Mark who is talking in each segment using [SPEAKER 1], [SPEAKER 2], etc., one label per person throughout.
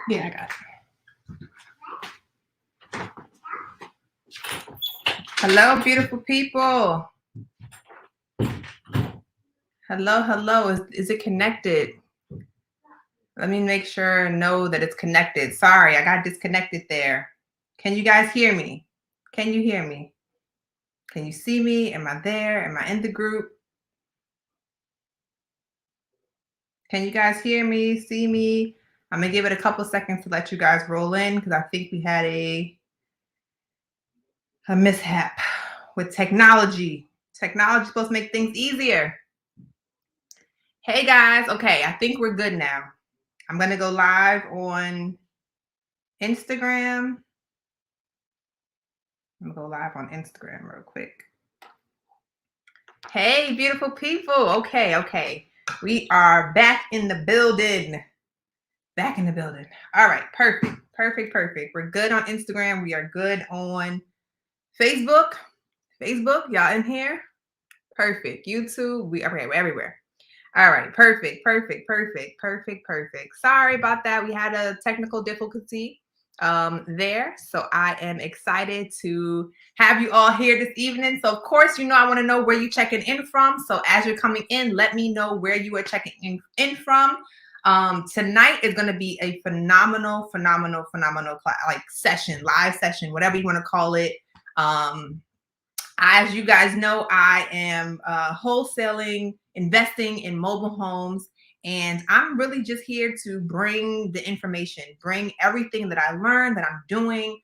[SPEAKER 1] Yeah, I got it. Hello, beautiful people. Hello, hello. Is it connected? Let me make sure and know that it's connected. Sorry, I got disconnected there. Can you guys hear me? Can you hear me? Can you see me? Am I there? Am I in the group? Can you guys hear me, see me? I'm gonna give it a couple seconds to let you guys roll in because I think we had a mishap with technology. Technology is supposed to make things easier. Hey guys, okay, I think we're good now. I'm gonna go live on Instagram. I'm gonna go live on Instagram real quick. Hey, beautiful people. Okay. We are back in the building. Back in the building. All right, perfect. We're good on Instagram. We are good on Facebook. Y'all in here? Perfect. YouTube, we're everywhere. All right, perfect. Sorry about that. We had a technical difficulty there. So I am excited to have you all here this evening. So of course, I want to know where you're checking in from. So as you're coming in, let me know where you are checking in from. Tonight is going to be a phenomenal session, live session, whatever you want to call it. As you guys know, I am wholesaling, investing in mobile homes, and I'm really just here to bring the information, bring everything that I learned, that I'm doing,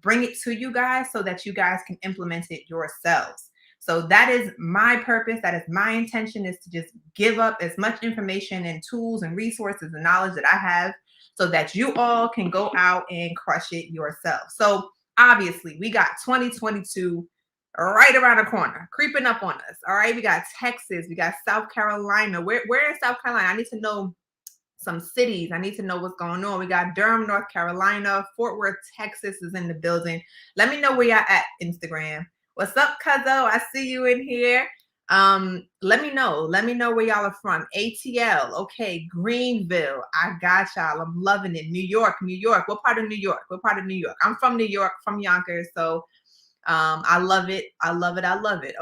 [SPEAKER 1] bring it to you guys so that you guys can implement it yourselves. So that is my purpose. That is my intention, is to just give up as much information and tools and resources and knowledge that I have so that you all can go out and crush it yourself. So obviously, we got 2022 right around the corner, creeping up on us. All right, we got Texas, we got South Carolina. Where is South Carolina? I need to know some cities. I need to know what's going on. We got Durham, North Carolina. Fort Worth, Texas is in the building. Let me know where y'all at, Instagram. What's up, Cuzzo? I see you in here. Let me know where y'all are from. ATL, okay. Greenville, I got y'all. I'm loving it. New York. What part of New York? I'm from New York, from Yonkers. So I love it.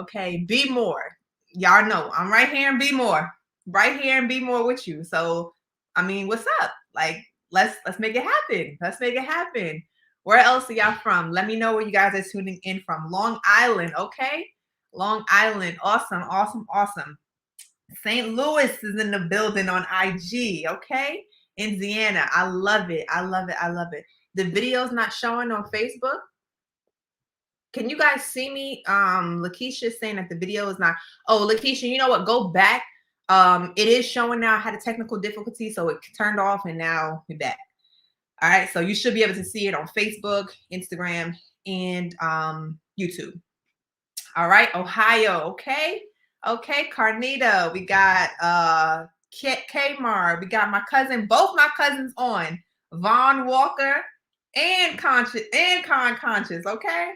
[SPEAKER 1] Okay, be more. Y'all know I'm right here and be more. With you. So I mean, what's up? Like, let's make it happen. Where else are y'all from? Let me know where you guys are tuning in from. Long Island, okay? Long Island, awesome. St. Louis is in the building on IG, okay? Indiana, I love it. The video's not showing on Facebook. Can you guys see me? Lakeisha is saying that the video is not. Oh, Lakeisha, you know what? Go back. It is showing now. I had a technical difficulty, so it turned off, and now we're back. All right, so you should be able to see it on Facebook, Instagram, and YouTube. All right, Ohio. Okay, Carnita. We got Kmar. We got both my cousins on Vaughn Walker and Conscious Conscious. Okay.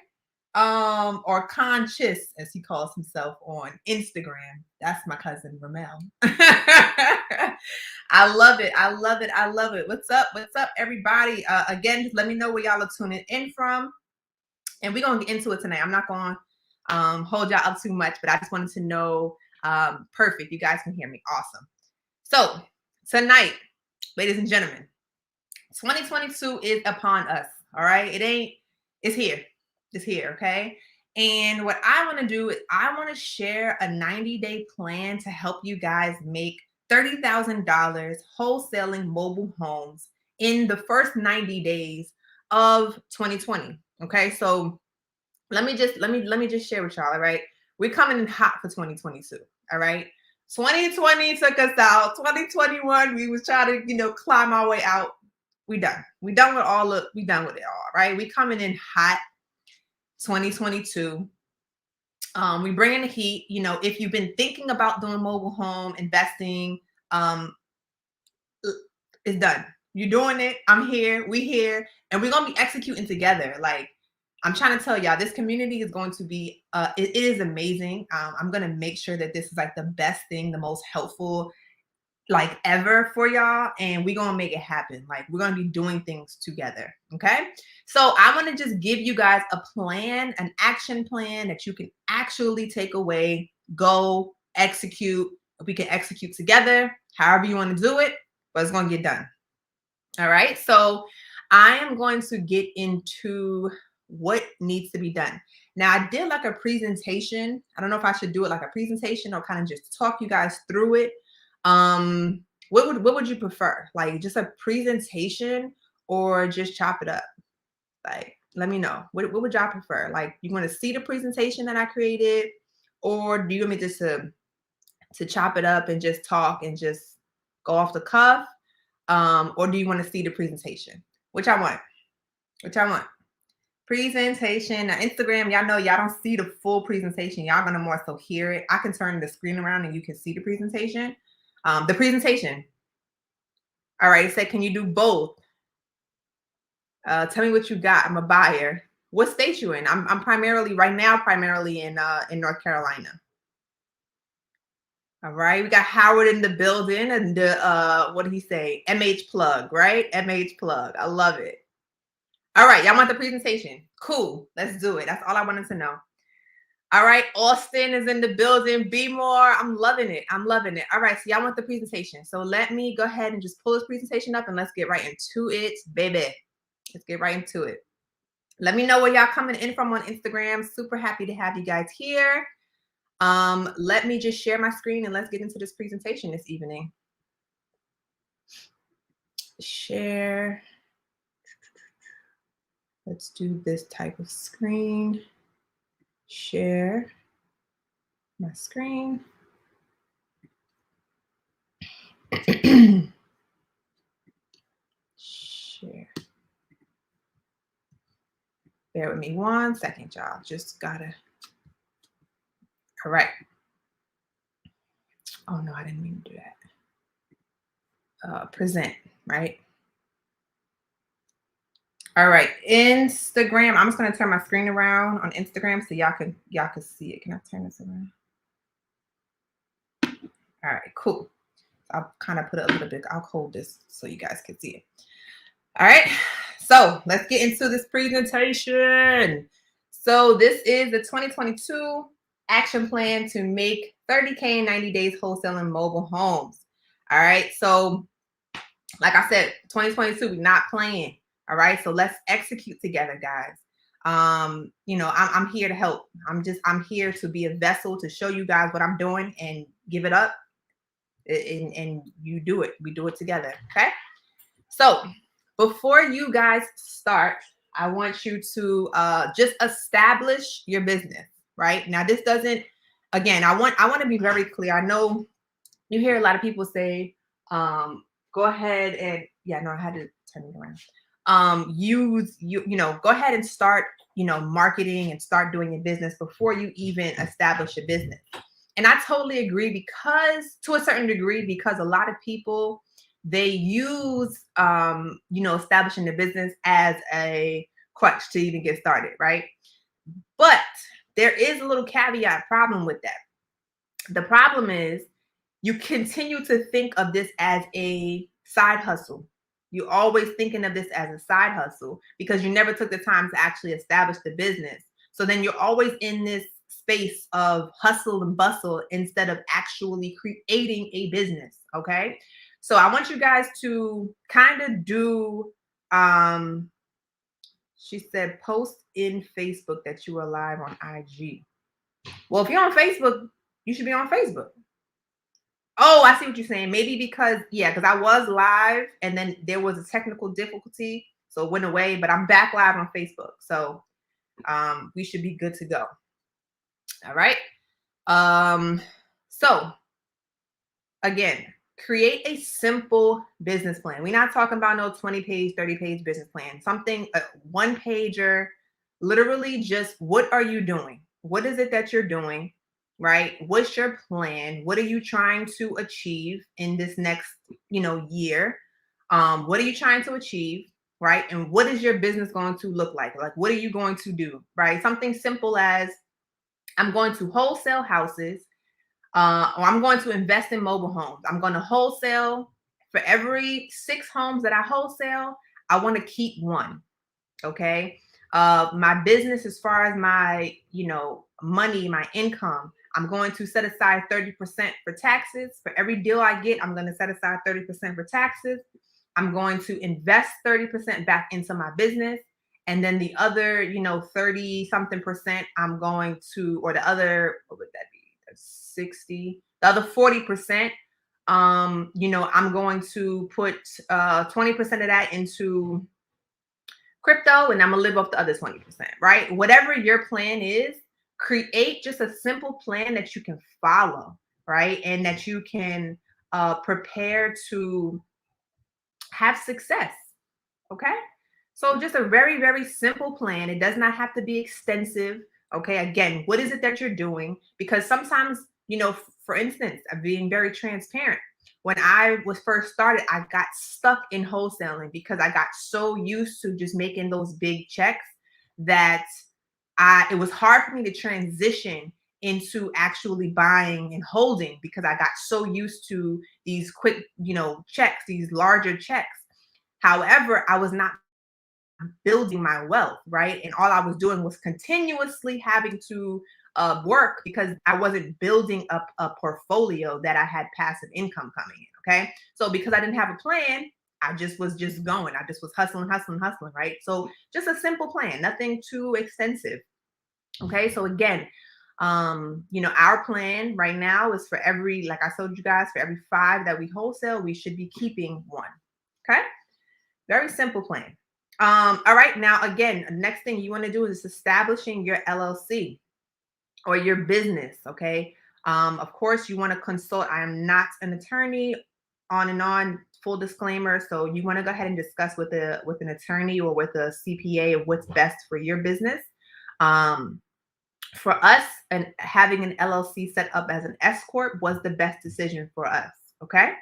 [SPEAKER 1] Or Conscious, as he calls himself on Instagram. That's my cousin Ramel. I love it. What's up, everybody? Again, just let me know where y'all are tuning in from, and we're gonna get into it tonight. I'm not gonna hold y'all up too much, but I just wanted to know. Perfect, you guys can hear me. Awesome. So tonight, ladies and gentlemen, 2022 is upon us. All right, it's here. Okay. And what I want to do is I want to share a 90-day plan to help you guys make $30,000 wholesaling mobile homes in the first 90 days of 2020. Okay. So let me just share with y'all. All right. We're coming in hot for 2022. All right. 2020 took us out. 2021, we was trying to, climb our way out. We done with it all. Right. We coming in hot. 2022. We bring in the heat. If you've been thinking about doing mobile home investing, it's done. You're doing it. I'm here. We here, and we're gonna be executing together. Like, I'm trying to tell y'all, this community is going to be. It is amazing. I'm gonna make sure that this is like the best thing, the most helpful like ever for y'all, and we're gonna make it happen. Like we're gonna be doing things together. Okay. So I want to just give you guys a plan, an action plan that you can actually take away, go execute. We can execute together, however you want to do it, but it's gonna get done. All right. So I am going to get into what needs to be done. Now, I did like a presentation. I don't know if I should do it like a presentation or kind of just talk you guys through it. What would you prefer? Like just a presentation or just chop it up? Like, let me know. What would y'all prefer? Like, you want to see the presentation that I created, or do you want me just to chop it up and just talk and just go off the cuff? Or do you want to see the presentation? Which I want. Which I want. Presentation. Now, Instagram, y'all know y'all don't see the full presentation. Y'all gonna more so hear it. I can turn the screen around and you can see the presentation. The presentation. All right, it said, can you do both? Tell me what you got. I'm a buyer. What state you in? I'm primarily right now, primarily in North Carolina. All right, we got Howard in the building, and the what did he say? MH plug, right? MH plug. I love it. All right, y'all want the presentation? Cool. Let's do it. That's all I wanted to know. All right, Austin is in the building. Be more. I'm loving it. I'm loving it. All right, so y'all want the presentation. So let me go ahead and just pull this presentation up and let's get right into it, baby. Let's get right into it. Let me know where y'all coming in from on Instagram. Super happy to have you guys here. Let me just share my screen and let's get into this presentation this evening. Share. Let's do this type of screen. Share my screen. Share. Bear with me 1 second, y'all. Just gotta. All right. Oh no, I didn't mean to do that. Present, right? All right, Instagram. I'm just gonna turn my screen around on Instagram so y'all can see it. Can I turn this around? All right, cool. I'll kind of put it a little bit. I'll hold this so you guys can see it. All right, so let's get into this presentation. So this is the 2022 action plan to make 30K in 90 days wholesaling mobile homes. All right, so like I said, 2022, we're not playing. All right, so let's execute together, guys. You know, I'm here to help. I'm here to be a vessel to show you guys what I'm doing and give it up. And you do it. We do it together. Okay. So before you guys start, I want you to just establish your business. Right now, this doesn't. Again, I want to be very clear. I know you hear a lot of people say, "Go ahead and yeah." No, I had to turn it around. Go ahead and start, marketing and start doing your business before you even establish a business. And I totally agree because to a certain degree, because a lot of people, they use, establishing the business as a crutch to even get started. Right. But there is a little caveat problem with that. The problem is you continue to think of this as a side hustle. You're always thinking of this as a side hustle because you never took the time to actually establish the business. So then you're always in this space of hustle and bustle instead of actually creating a business. Okay. So I want you guys to kind of do, she said, post in Facebook that you are live on IG. Well, if you're on Facebook, you should be on Facebook. Oh, I see what you're saying. Maybe because I was live and then there was a technical difficulty, so it went away, but I'm back live on Facebook. So we should be good to go. All right. So again, create a simple business plan. We're not talking about no 20-page, 30-page business plan. Something, a one-pager, literally just what are you doing? What is it that you're doing? Right? What's your plan? What are you trying to achieve in this next, year? What are you trying to achieve? Right? And what is your business going to look like? Like, what are you going to do? Right? Something simple as I'm going to wholesale houses. Or I'm going to invest in mobile homes. I'm going to wholesale. For every 6 homes that I wholesale, I want to keep one. Okay. My business, as far as my, money, my income, I'm going to set aside 30% for taxes. For every deal I get, I'm going to set aside 30% for taxes. I'm going to invest 30% back into my business. And then the other, 30 something percent, I'm going to, or the other, what would that be? That's 60. The other 40%, I'm going to put 20% of that into crypto, and I'm gonna live off the other 20%, right? Whatever your plan is, create just a simple plan that you can follow, right? And that you can prepare to have success. Okay. So just a very, very simple plan. It does not have to be extensive. Okay. Again, what is it that you're doing? Because sometimes, for instance, I'm being very transparent. When I was first started, I got stuck in wholesaling because I got so used to just making those big checks that it was hard for me to transition into actually buying and holding because I got so used to these quick, checks, these larger checks. However, I was not building my wealth, right? And all I was doing was continuously having to work because I wasn't building up a portfolio that I had passive income coming in. Okay. So because I didn't have a plan, I just was just going. I just was hustling, hustling, hustling, right? So just a simple plan, nothing too extensive. Okay. So again, our plan right now is for every, like I told you guys, for every 5 that we wholesale, we should be keeping 1. Okay. Very simple plan. All right. Now, again, next thing you want to do is establishing your LLC or your business. Okay. Of course, you want to consult. I am not an attorney, on and on. Full disclaimer. So you want to go ahead and discuss with an attorney or with a CPA of what's best for your business. For us, and having an LLC set up as an S corp was the best decision for us. Okay.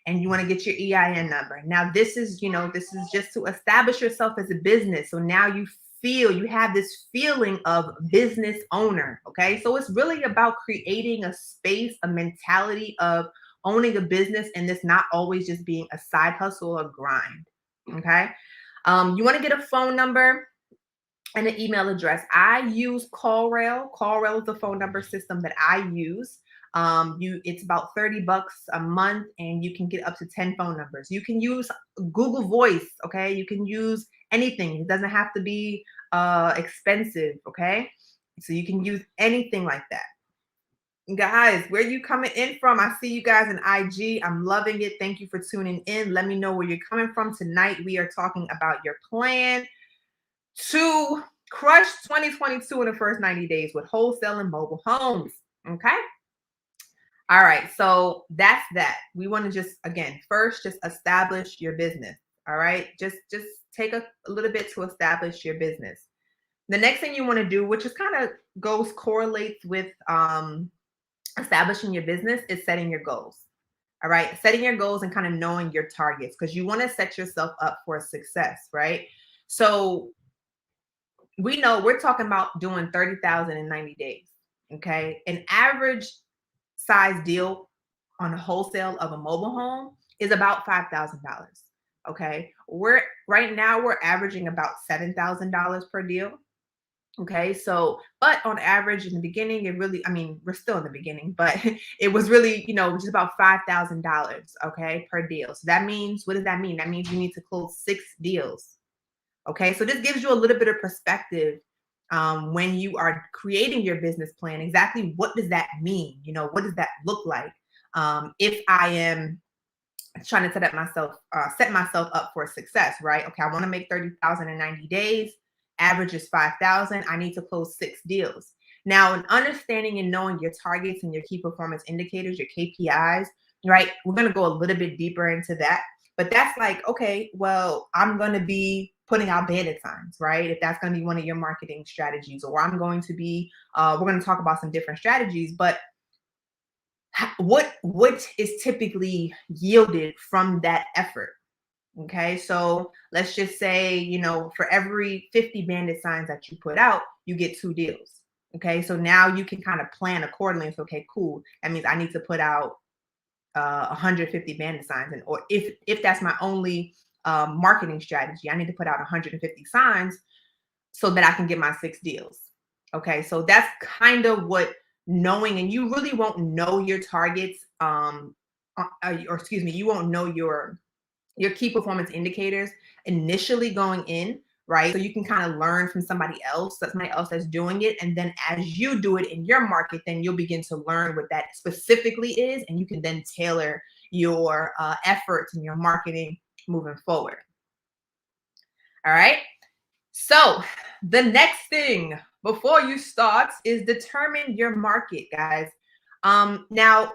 [SPEAKER 1] And you want to get your EIN number. Now, this is just to establish yourself as a business. So now you have this feeling of business owner. Okay. So it's really about creating a space, a mentality of owning a business, and this not always just being a side hustle or grind. Okay. You want to get a phone number and an email address. I use CallRail. CallRail is the phone number system that I use. It's about $30 a month, and you can get up to 10 phone numbers. You can use Google Voice. Okay. You can use anything. It doesn't have to be expensive. Okay. So you can use anything like that. Guys, where you coming in from? I see you guys in IG. I'm loving it. Thank you for tuning in. Let me know where you're coming from. Tonight, we are talking about your plan to crush 2022 in the first 90 days with wholesaling mobile homes. Okay. All right. So that's that. We want to just, again, first, just establish your business. All right. Just take a little bit to establish your business. The next thing you want to do, which is kind of correlates with establishing your business, is setting your goals. All right. Setting your goals and kind of knowing your targets, because you want to set yourself up for success. Right. So we know we're talking about doing 30,000 in 90 days. Okay. An average size deal on a wholesale of a mobile home is about $5,000. Okay. Right now we're averaging about $7,000 per deal. Okay. So, but on average in the beginning, we're still in the beginning, but it was really, just about $5,000. Okay. Per deal. So that means, what does that mean? That means you need to close 6 deals. Okay, so this gives you a little bit of perspective when you are creating your business plan. Exactly what does that mean? What does that look like? If I am trying to set myself up for success, right? Okay, I want to make 30,000 in 90 days. Average is 5,000. I need to close 6 deals. Now, in understanding and knowing your targets and your key performance indicators, your KPIs, right? We're going to go a little bit deeper into that. But that's like, okay, well, I'm going to be putting out bandit signs, right? If that's going to be one of your marketing strategies, or I'm going to be, we're going to talk about some different strategies, but what is typically yielded from that effort? Okay, so let's just say, for every 50 bandit signs that you put out, you get 2 deals. Okay, so now you can kind of plan accordingly. It's okay, cool. That means I need to put out 150 bandit signs, and or if that's my only marketing strategy, I need to put out 150 signs so that I can get my 6 deals. Okay, so that's kind of what knowing, and you really won't know your targets, or excuse me, you won't know your key performance indicators initially going in, right? So you can kind of learn from somebody else that's doing it. And then as you do it in your market, then you'll begin to learn what that specifically is. And you can then tailor your efforts and your marketing moving forward. All right. So the next thing before you start is determine your market, guys. Now,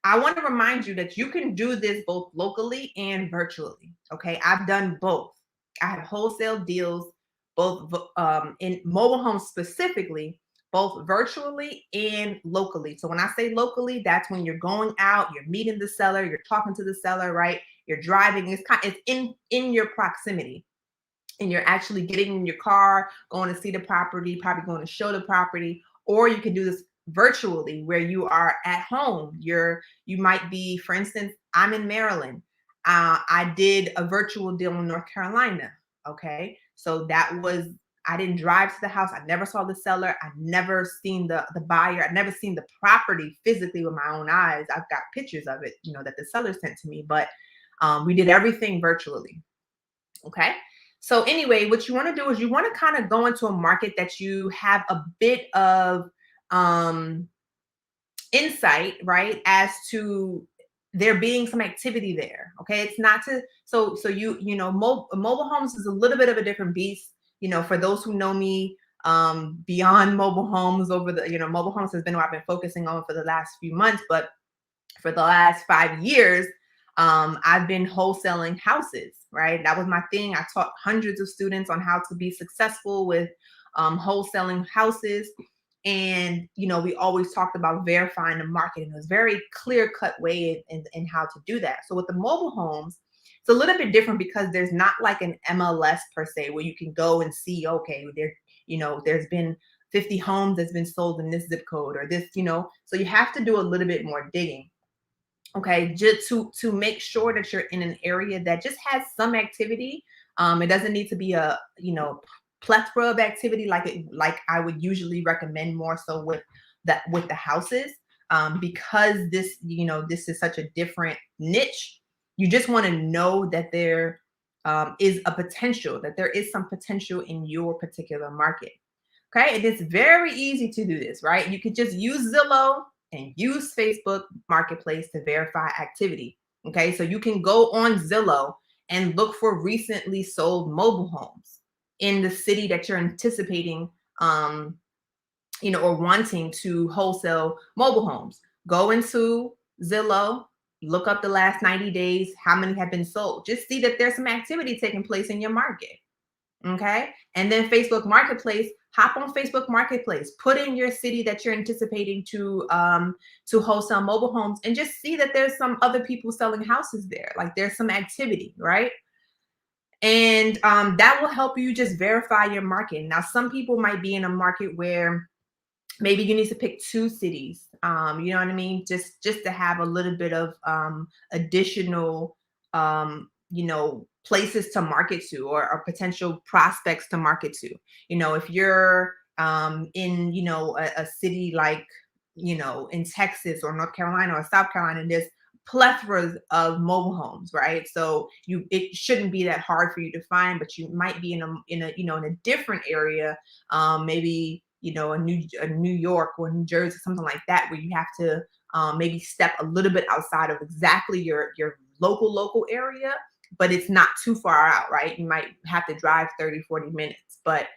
[SPEAKER 1] I want to remind you that you can do this both locally and virtually. Okay, I've done both. I had wholesale deals, both in mobile homes specifically, both virtually and locally. So when I say locally, that's when you're going out, you're meeting the seller, you're talking to the seller, right? You're driving. It's in your proximity, and you're actually getting in your car, going to see the property, probably going to show the property, or you can do this virtually where you are at home. You might be, for instance, I'm in Maryland. I did a virtual deal in North Carolina. Okay, so that was, I didn't drive to the house. I never saw the seller. I never seen the buyer. I never seen the property physically with my own eyes. I've got pictures of it, that the seller sent to me, but we did everything virtually. Okay. So anyway, what you want to do is you want to kind of go into a market that you have a bit of um, insight, right, as to there being some activity there. Okay, it's not to so mobile homes is a little bit of a different beast. For those who know me, beyond mobile homes, over the mobile homes has been what I've been focusing on for the last few months, but for the last 5 years, I've been wholesaling houses, right? That was my thing. I taught hundreds of students on how to be successful with wholesaling houses. And, we always talked about verifying the market. And it was very clear cut way in how to do that. So with the mobile homes, it's a little bit different because there's not like an MLS per se where you can go and see, okay, there's been 50 homes that's been sold in this zip code or this, so you have to do a little bit more digging. Okay, just to make sure that you're in an area that just has some activity. It doesn't need to be a plethora of activity like I would usually recommend, more so with the houses, because this is such a different niche. You just want to know that there is a potential, that there is some potential in your particular market. Okay, it is very easy to do this, right? You could just use Zillow and use Facebook Marketplace to verify activity. Okay, so you can go on Zillow and look for recently sold mobile homes in the city that you're anticipating, or wanting to wholesale mobile homes. Go into Zillow, look up the last 90 days, how many have been sold. Just see that there's some activity taking place in your market. Okay. And then Facebook Marketplace, hop on Facebook Marketplace, put in your city that you're anticipating to wholesale mobile homes, and just see that there's some other people selling houses there. Like there's some activity, right? And that will help you just verify your market. Now, some people might be in a market where maybe you need to pick 2 cities. You know what I mean? Just to have a little bit of additional places to market to, or potential prospects to market to. If you're in a city like in Texas or North Carolina or South Carolina, there's plethoras of mobile homes, right? So it shouldn't be that hard for you to find, but you might be in a different area, maybe a New York or New Jersey, something like that, where you have to maybe step a little bit outside of exactly your local area, but it's not too far out, right? You might have to drive 30-40 minutes, but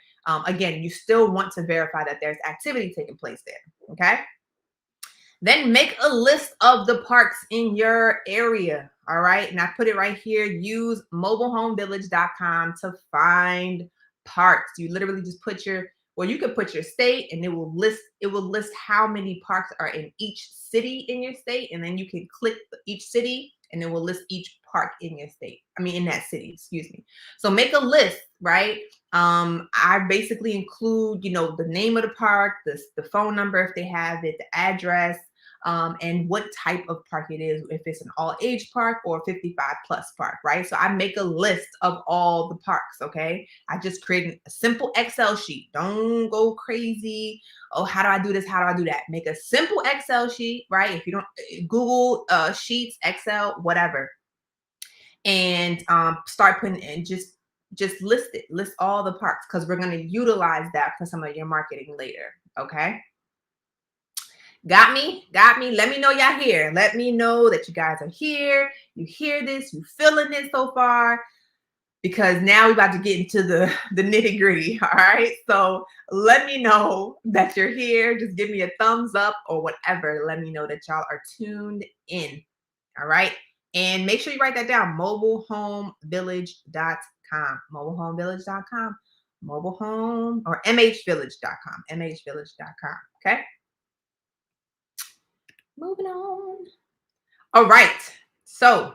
[SPEAKER 1] again, you still want to verify that there's activity taking place there. Okay, then make a list of the parks in your area. All right, and I put it right here. Use mobilehomevillage.com to find parks. You literally just you could put your state, and it will list how many parks are in each city in your state, and then you can click each city and it will list each park in your state. I mean, in that city, excuse me. So make a list, right? I basically include, the name of the park, the phone number if they have it, the address, and what type of park it is, if it's an all age park or 55 plus park, right? So I make a list of all the parks, okay? I just create a simple Excel sheet. Don't go crazy. Oh, how do I do this? How do I do that? Make a simple Excel sheet, right? If you don't, Google Sheets, Excel, whatever, and start putting in just list all the parks, because we're going to utilize that for some of your marketing later. Okay, got me let me know y'all here. Let me know that you guys are here, you hear this, you feeling it so far, because now we're about to get into the nitty gritty. All right, so let me know that you're here. Just give me a thumbs up or whatever. Let me know that y'all are tuned in. All right. And make sure you write that down, mobilehomevillage.com, mobilehomevillage.com, mobile home or mhvillage.com, mhvillage.com. Okay. Moving on. All right. So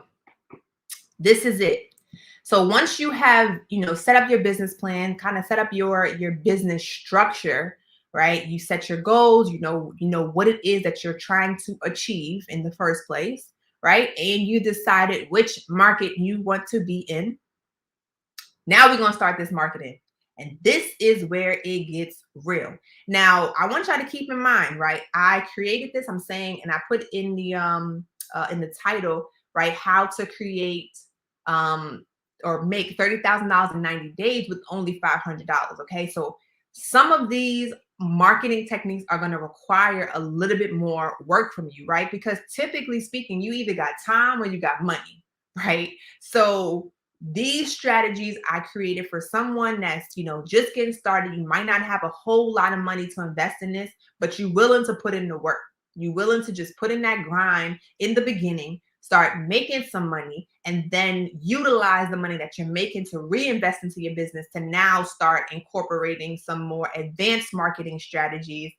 [SPEAKER 1] this is it. So once you have, set up your business plan, kind of set up your business structure, right? You set your goals, you know what it is that you're trying to achieve in the first place, right? And you decided which market you want to be in. Now we're going to start this marketing. And this is where it gets real. Now, I want y'all to keep in mind, right? I created this, I'm saying, and I put in the title, right? How to create or make $30,000 in 90 days with only $500. Okay. So some of these marketing techniques are going to require a little bit more work from you, right? Because typically speaking, you either got time or you got money, right? So these strategies I created for someone that's, just getting started. You might not have a whole lot of money to invest in this, but you're willing to put in the work. You're willing to just put in that grind in the beginning, start making some money, and then utilize the money that you're making to reinvest into your business to now start incorporating some more advanced marketing strategies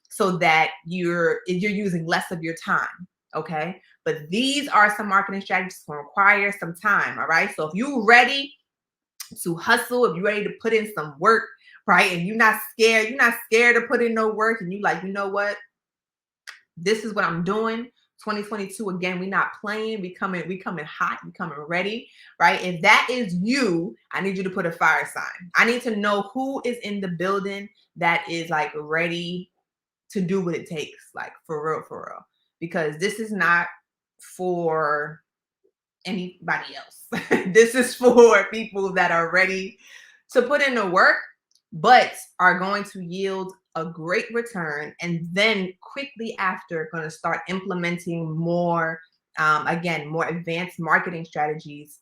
[SPEAKER 1] so that you're using less of your time. Okay. But these are some marketing strategies that require some time. All right. So if you're ready to hustle, if you're ready to put in some work, right, and you're not scared to put in no work, and you like, you know what? This is what I'm doing. 2022, again, we not playing. We coming hot. We coming ready, right? If that is you, I need you to put a fire sign. I need to know who is in the building that is like ready to do what it takes, like for real. Because this is not for anybody else. This is for people that are ready to put in the work, but are going to yield a great return, and then quickly after going to start implementing more, more advanced marketing strategies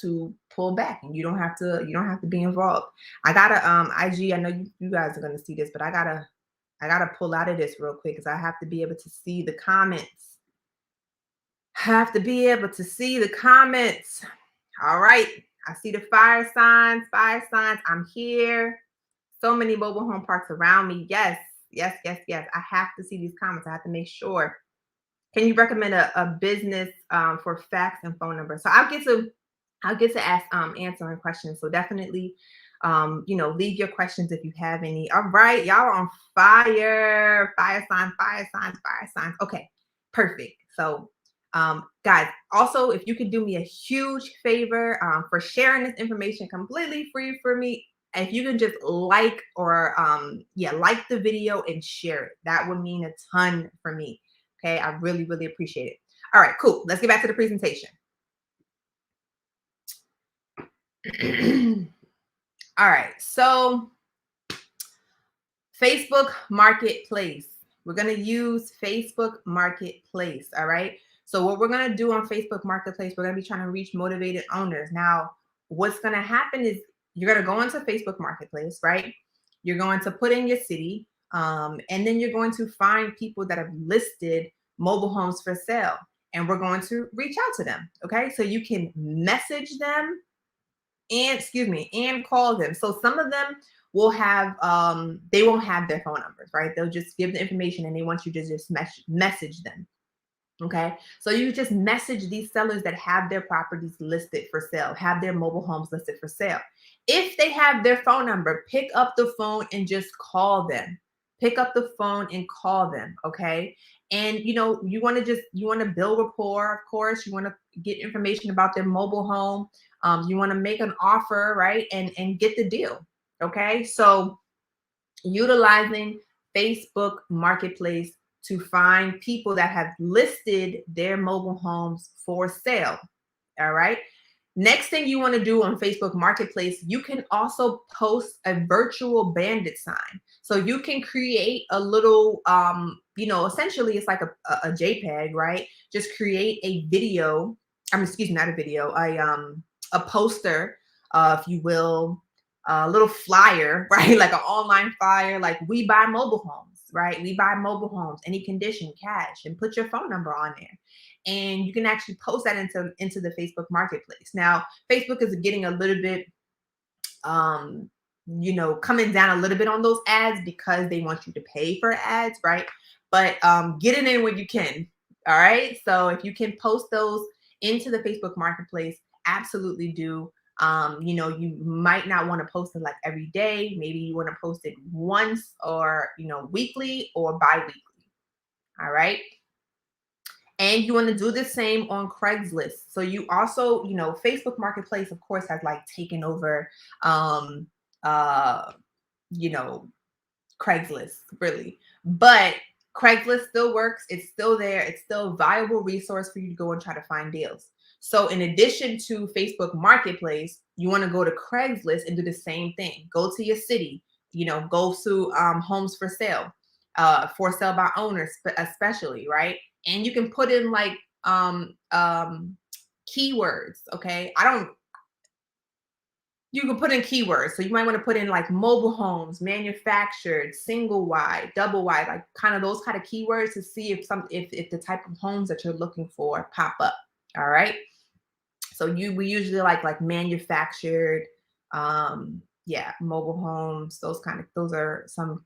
[SPEAKER 1] to pull back, and you don't have to be involved. I got a IG. I know you guys are going to see this, but I gotta pull out of this real quick because I have to be able to see the comments. Have to be able to see the comments. All right. I see the fire signs. I'm here. So many mobile home parks around me. Yes. I have to see these comments. I have to make sure. Can you recommend a business for fax and phone number? So I'll get to ask answering questions. So definitely leave your questions if you have any. All right, y'all are on fire. Fire signs. Okay, perfect. So guys, also, if you could do me a huge favor for sharing this information completely free for me, if you can just like or like the video and share it, that would mean a ton for me. Okay, I really appreciate it. All right, cool. Let's get back to the presentation. All right, so Facebook Marketplace. We're going to use Facebook Marketplace. All right. So what we're going to do on Facebook Marketplace, we're going to be trying to reach motivated owners. Now, what's going to happen is you're going to go into Facebook Marketplace, right? You're going to put in your city, and then you're going to find people that have listed mobile homes for sale, and we're going to reach out to them. Okay. So you can message them and call them. So some of them will have they won't have their phone numbers, right? They'll just give the information and they want you to just message them. Okay, so you just message these sellers that have their properties listed for sale, have their mobile homes listed for sale. If they have their phone number, pick up the phone and just call them. Pick up the phone and call them. Okay, and you want to build rapport. Of course, you want to get information about their mobile home. You want to make an offer, right, and get the deal. Okay, so utilizing Facebook Marketplace to find people that have listed their mobile homes for sale. All right. Next thing you want to do on Facebook Marketplace, you can also post a virtual bandit sign. So you can create a little, essentially it's like a JPEG, right? Just create a video. Excuse me, not a video, a poster, if you will, a little flyer, right? Like an online flyer, like we buy mobile homes, right? We buy mobile homes, any condition, cash, and put your phone number on there. And you can actually post that into the Facebook Marketplace. Now, Facebook is getting a little bit, coming down a little bit on those ads because they want you to pay for ads, right? But get it in when you can. All right. So if you can post those into the Facebook Marketplace, absolutely do. You might not want to post it like every day. Maybe you want to post it once or, weekly or bi-weekly. All right. And you want to do the same on Craigslist. So you also, Facebook Marketplace, of course, has like taken over, um, uh, you know, Craigslist, really. But Craigslist still works. It's still there. It's still a viable resource for you to go and try to find deals. So in addition to Facebook Marketplace, you want to go to Craigslist and do the same thing. Go to your city, go to homes for sale by owners, especially, right? And you can put in like keywords. Okay. You can put in keywords. So you might want to put in like mobile homes, manufactured, single wide, double wide, like kind of those kind of keywords to see if the type of homes that you're looking for pop up. All right. So we usually like manufactured, mobile homes, those are some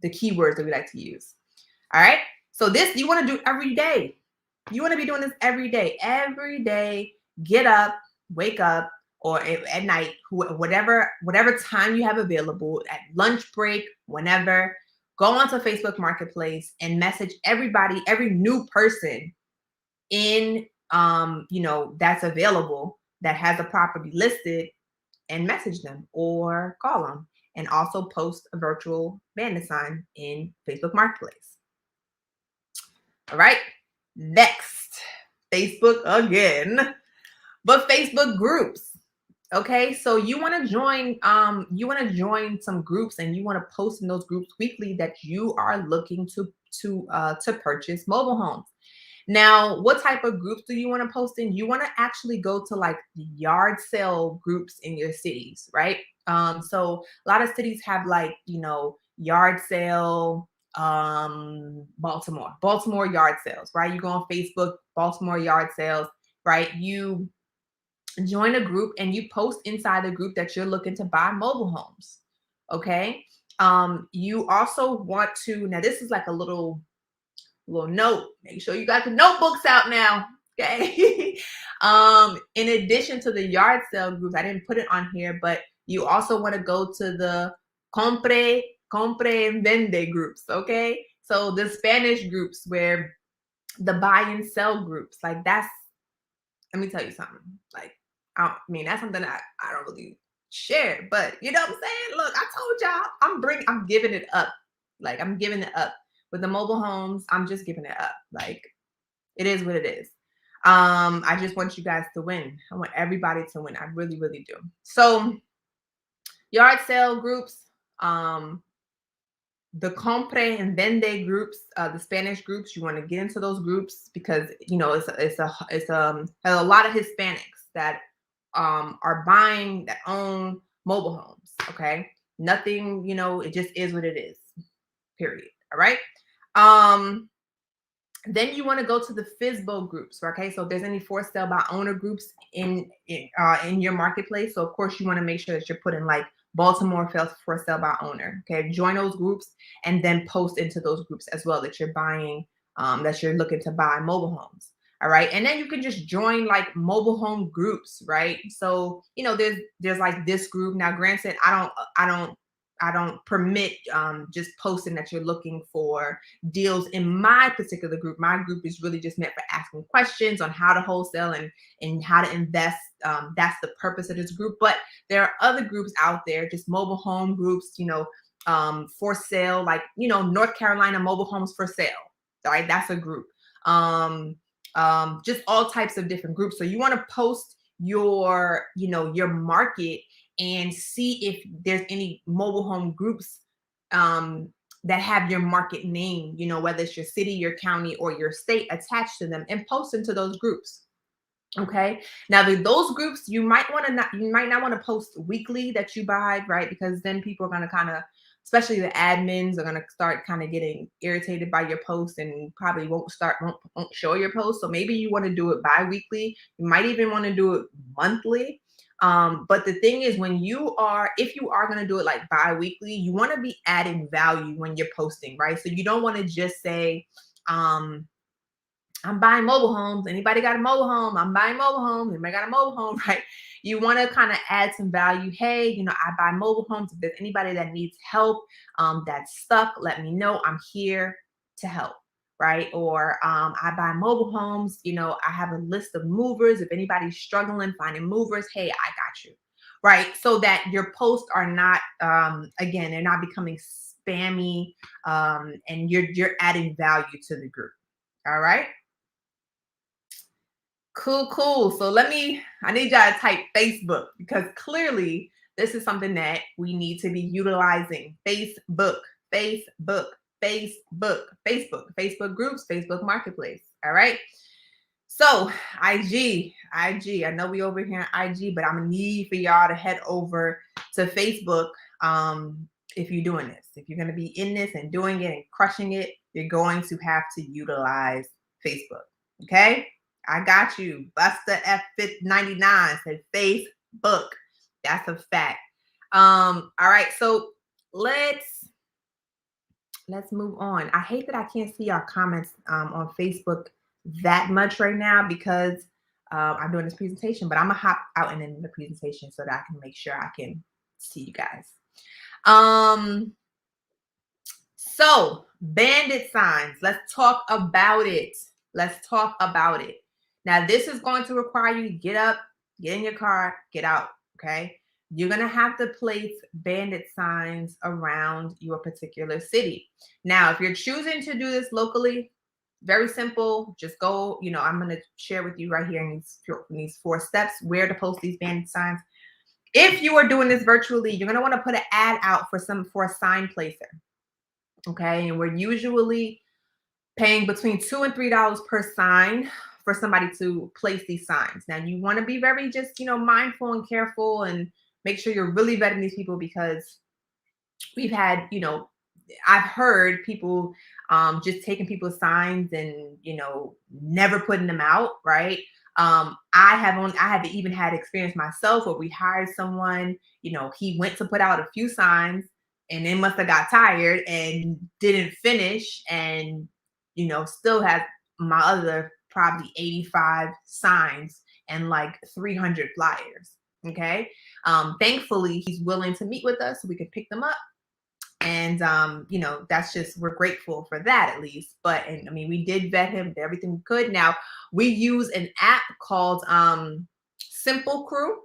[SPEAKER 1] the keywords that we like to use. All right. So this you want to do every day. You want to be doing this every day. Every day, get up, wake up, or at night, whatever time you have available, at lunch break, whenever, go onto Facebook Marketplace and message everybody, every new person in that's available that has a property listed, and message them or call them, and also post a virtual bandit sign in Facebook Marketplace. All right. Next, Facebook again, but Facebook groups. Okay, so you want to join some groups, and you want to post in those groups weekly that you are looking to purchase mobile homes. Now, what type of groups do you want to post in? You want to actually go to like the yard sale groups in your cities, right? So a lot of cities have like, yard sale, Baltimore yard sales, right? You go on Facebook, Baltimore yard sales, right? You join a group and you post inside the group that you're looking to buy mobile homes. Okay. You also want to, now this is like a little note. Make sure you got the notebooks out now. Okay. In addition to the yard sale groups, I didn't put it on here, but you also want to go to the compre and vende groups. Okay. So the Spanish groups, where the buy and sell groups, like let me tell you something. Like, that's something that I don't really share, but you know what I'm saying? Look, I told y'all I'm giving it up. Like, I'm giving it up. With the mobile homes, I'm just giving it up. Like, it is what it is. I just want you guys to win. I want everybody to win. I really, really do. So, yard sale groups, the compre and vende groups, the Spanish groups, you want to get into those groups because it's a lot of Hispanics that are buying, that own mobile homes. Okay, nothing, it just is what it is. Period. All right. Then you want to go to the FSBO groups. Okay, so if there's any for sale by owner groups in your marketplace, so of course you want to make sure that you're putting like Baltimore for sale by owner. Okay, join those groups and then post into those groups as well that you're buying that you're looking to buy mobile homes. All right. And then you can just join like mobile home groups, right? So, there's like this group. Now, granted, I don't permit just posting that you're looking for deals in my particular group. My group is really just meant for asking questions on how to wholesale and how to invest. That's the purpose of this group. But there are other groups out there, just mobile home groups, for sale, like, North Carolina mobile homes for sale. All right, that's a group. Just all types of different groups. So you want to post your market and see if there's any mobile home groups that have your market name, whether it's your city, your county, or your state attached to them, and post into those groups. Okay. Now, those groups you might not want to post weekly that you buy, right? Because then people are going to kind of, especially the admins, are going to start kind of getting irritated by your post and probably won't show your post. So maybe you want to do it bi-weekly. You might even want to do it monthly. But the thing is, if you are going to do it like bi-weekly, you want to be adding value when you're posting, right? So you don't want to just say, I'm buying mobile homes. Anybody got a mobile home? I'm buying mobile homes. Anybody got a mobile home, right? You want to kind of add some value. Hey, I buy mobile homes. If there's anybody that needs help, that's stuck, let me know. I'm here to help, right? Or I buy mobile homes. I have a list of movers. If anybody's struggling finding movers, hey, I got you, right? So that your posts are not, again, they're not becoming spammy, and you're adding value to the group. All right. Cool. So I need y'all to type Facebook, because clearly this is something that we need to be utilizing. Facebook, Facebook, Facebook, Facebook groups, Facebook Marketplace. All right. So IG. I know we over here on IG, but I'm gonna need for y'all to head over to Facebook. If you're doing this, if you're gonna be in this and doing it and crushing it, you're going to have to utilize Facebook. Okay. I got you. Buster F99 said Facebook. That's a fact. All right. So let's move on. I hate that I can't see our comments on Facebook that much right now, because I'm doing this presentation, but I'm gonna hop out and in the presentation so that I can make sure I can see you guys. So Bandit Signs, let's talk about it. Now, this is going to require you to get up, get in your car, get out. Okay. You're going to have to place Bandit signs around your particular city. Now, if you're choosing to do this locally, very simple. Just go, I'm going to share with you right here in these 4 steps where to post these Bandit signs. If you are doing this virtually, you're going to want to put an ad out for a sign placer. Okay. And we're usually paying between $2 and $3 per sign for somebody to place these signs. Now, you want to be very just, mindful and careful, and make sure you're really vetting these people, because we've had, I've heard people just taking people's signs and, never putting them out, right? I have even had experience myself where we hired someone, he went to put out a few signs and then must have got tired and didn't finish, and still has my other probably 85 signs and like 300 flyers. Okay. Thankfully, he's willing to meet with us so we can pick them up. And, we're grateful for that, at least. But, we did vet him, did everything we could. Now, we use an app called Simple Crew,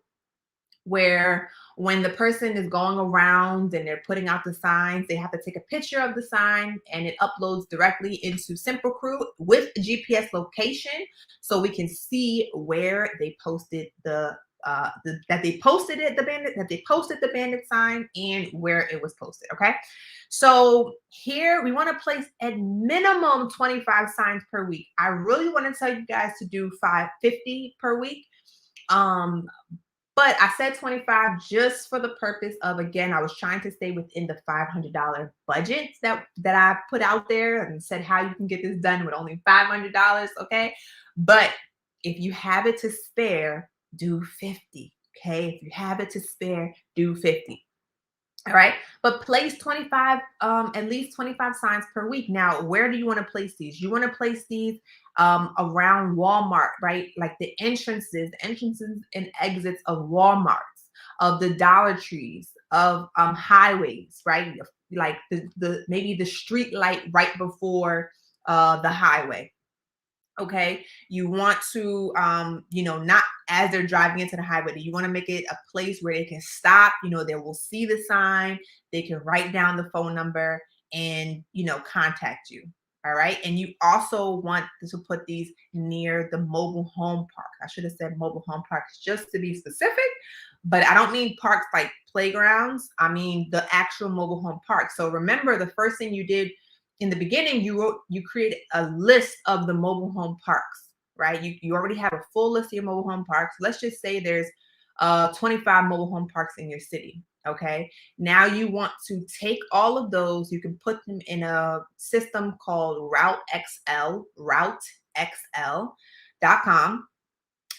[SPEAKER 1] where when the person is going around and they're putting out the signs, they have to take a picture of the sign, and it uploads directly into Simple Crew with a GPS location, so we can see where they posted the Bandit sign and where it was posted. Okay. So here we want to place at minimum 25 signs per week. I really want to tell you guys to do 50 per week. But I said 25 just for the purpose of, again, I was trying to stay within the $500 budget that I put out there, and said how you can get this done with only $500. Okay. But if you have it to spare, do 50. Okay. If you have it to spare, do 50. All right. But place 25, at least 25 signs per week. Now, where do you want to place these? You want to place these around Walmart, right? Like the entrances and exits of Walmarts, of the Dollar Trees, of highways, right? Like the maybe the street light right before the highway. Okay, you want to not as they're driving into the highway, you want to make it a place where they can stop, they will see the sign, they can write down the phone number and contact you. All right, and you also want to put these near the mobile home park. I should have said mobile home parks just to be specific, but I don't mean parks like playgrounds. I mean the actual mobile home park. So remember, the first thing you did in the beginning, you create a list of the mobile home parks, right? You already have a full list of your mobile home parks. Let's just say there's 25 mobile home parks in your city. Okay. Now you want to take all of those, you can put them in a system called routeXL.com,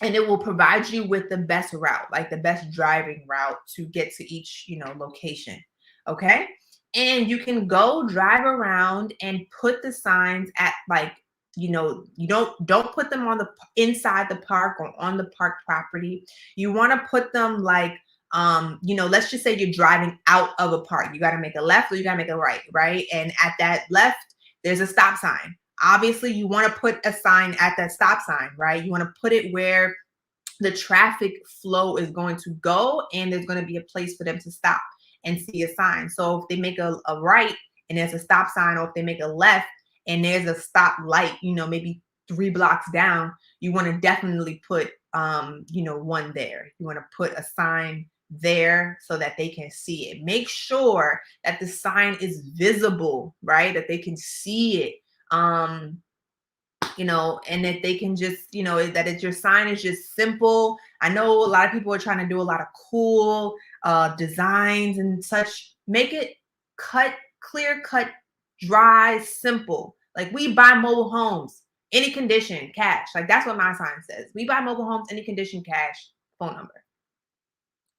[SPEAKER 1] and it will provide you with the best route, like the best driving route to get to each, location. Okay. And you can go drive around and put the signs at, like, you don't put them on the inside the park or on the park property. You want to put them like, let's just say you're driving out of a park. You got to make a left or you got to make a right, right? And at that left, there's a stop sign. Obviously, you want to put a sign at that stop sign, right? You want to put it where the traffic flow is going to go, and there's going to be a place for them to stop and see a sign. So if they make a right and there's a stop sign, or if they make a left and there's a stop light, maybe 3 blocks down, you want to definitely put, one there. You want to put a sign there so that they can see it. Make sure that the sign is visible, right? That they can see it. And that they can just, that your sign is just simple. I know a lot of people are trying to do a lot of cool designs and such. Make it clear cut, dry, simple. Like, we buy mobile homes, any condition, cash. Like, that's what my sign says. We buy mobile homes, any condition, cash, phone number.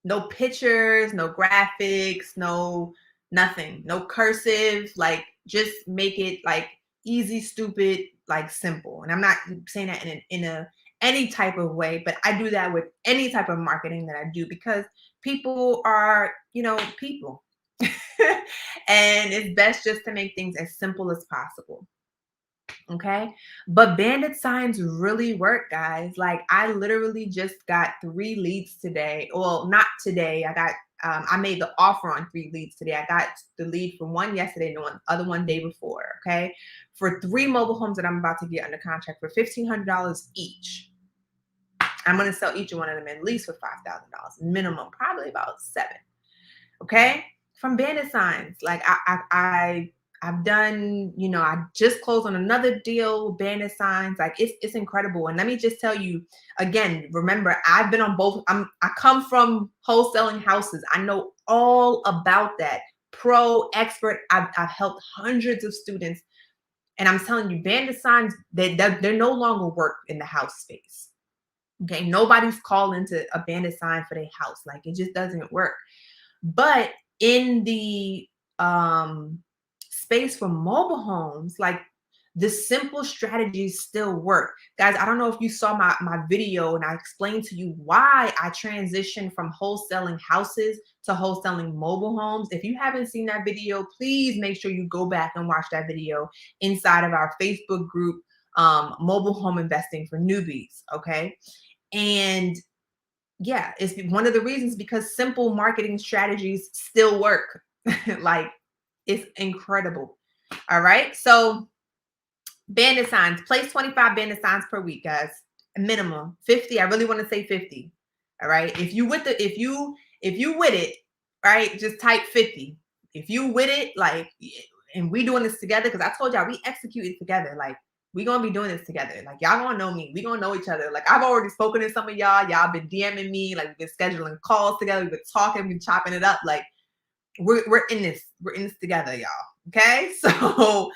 [SPEAKER 1] No pictures, no graphics, no nothing, no cursive. Like, just make it like easy, stupid, like simple. And I'm not saying that in a any type of way, but I do that with any type of marketing that I do, because people are, people. And it's best just to make things as simple as possible. Okay. But Bandit Signs really work, guys. Like, I literally just got 3 leads today. Well, not today. I made the offer on 3 leads today. I got the lead for 1 yesterday and the other one day before. Okay. For 3 mobile homes that I'm about to get under contract for $1,500 each. I'm going to sell each one of them at least for $5,000 minimum, probably about 7. Okay. From Bandit Signs. Like, I've done, I just closed on another deal, Bandit Signs. Like, it's incredible. And let me just tell you again, remember, I've been on both. I come from wholesaling houses. I know all about that. Pro expert. I've helped hundreds of students. And I'm telling you, Bandit Signs, they're no longer work in the house space. Okay. Nobody's calling to a Bandit Sign for their house. Like, it just doesn't work. But in the space for mobile homes, like, the simple strategies still work. Guys, I don't know if you saw my video and I explained to you why I transitioned from wholesaling houses to wholesaling mobile homes. If you haven't seen that video, please make sure you go back and watch that video inside of our Facebook group, Mobile Home Investing for Newbies. Okay. And yeah, it's one of the reasons, because simple marketing strategies still work. Like, it's incredible. All right. So Bandit Signs, place 25 Bandit Signs per week, guys. Minimum 50. I really want to say 50. All right. If you with it, right, just type 50. If you with it, like, and we doing this together, because I told y'all we execute it together. Like, we gonna be doing this together. Like, y'all gonna know me. We gonna know each other. Like, I've already spoken to some of y'all. Y'all been DMing me. Like, we've been scheduling calls together. We've been talking. We've been chopping it up. Like, we're in this. We're in this together, y'all. Okay. So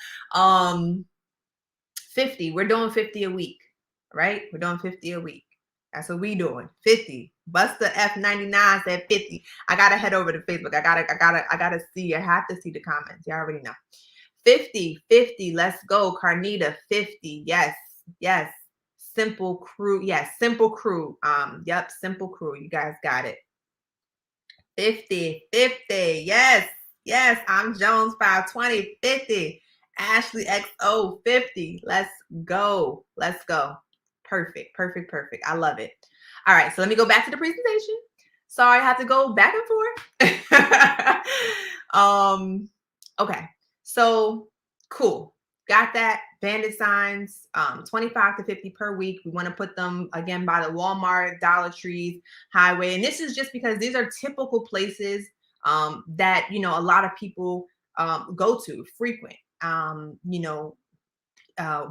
[SPEAKER 1] 50. We're doing 50 a week. Right? We're doing 50 a week. That's what we doing. 50. Buster F99 said 50. I gotta head over to Facebook. I gotta see. I have to see the comments. You already know. 50, 50. Let's go. Carnita, 50. Yes, yes. Simple Crew. Yes, Simple Crew. Yep, Simple Crew. You guys got it. 50, 50. Yes, yes. I'm Jones 520, 50. Ashley XO, 50. Let's go. Let's go. Perfect, perfect, perfect. I love it. All right, so let me go back to the presentation. Sorry, I have to go back and forth. Okay, so cool. Got that. Bandit Signs, 25 to 50 per week. We want to put them again by the Walmart, Dollar Trees, Highway. And this is just because these are typical places that, you know, a lot of people go to frequent,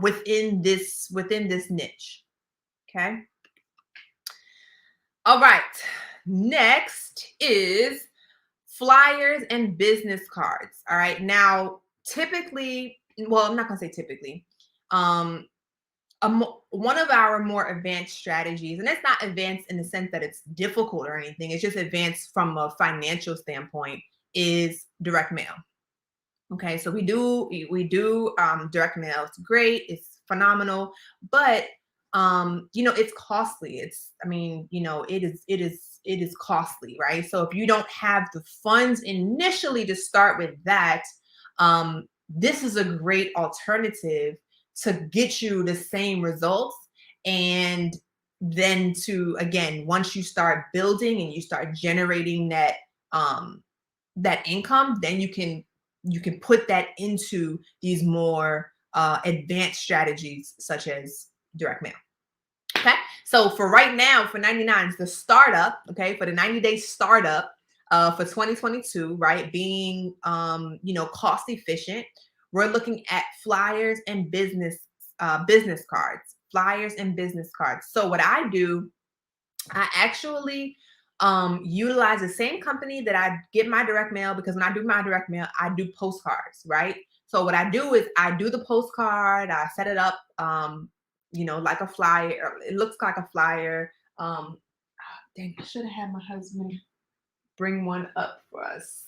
[SPEAKER 1] within this niche. Okay. All right. Next is flyers and business cards. All right. Now, typically, well, I'm not going to say typically. One of our more advanced strategies, and it's not advanced in the sense that it's difficult or anything, it's just advanced from a financial standpoint, is direct mail. Okay, so we do direct mail. It's great, it's phenomenal, but it's costly. It is costly, right? So if you don't have the funds initially to start with that, this is a great alternative to get you the same results. And then to, again, once you start building and you start generating that income, then you can put that into these more advanced strategies such as direct mail. Okay, so for right now, for 99, it's the startup. Okay, for the 90-day startup for 2022, right? Being cost efficient, we're looking at flyers and business cards. Flyers and business cards. So what I do, I actually utilize the same company that I get my direct mail, because when I do my direct mail, I do postcards, right? So what I do is I do the postcard, I set it up, like a flyer. It looks like a flyer. Dang, I should have had my husband bring one up for us.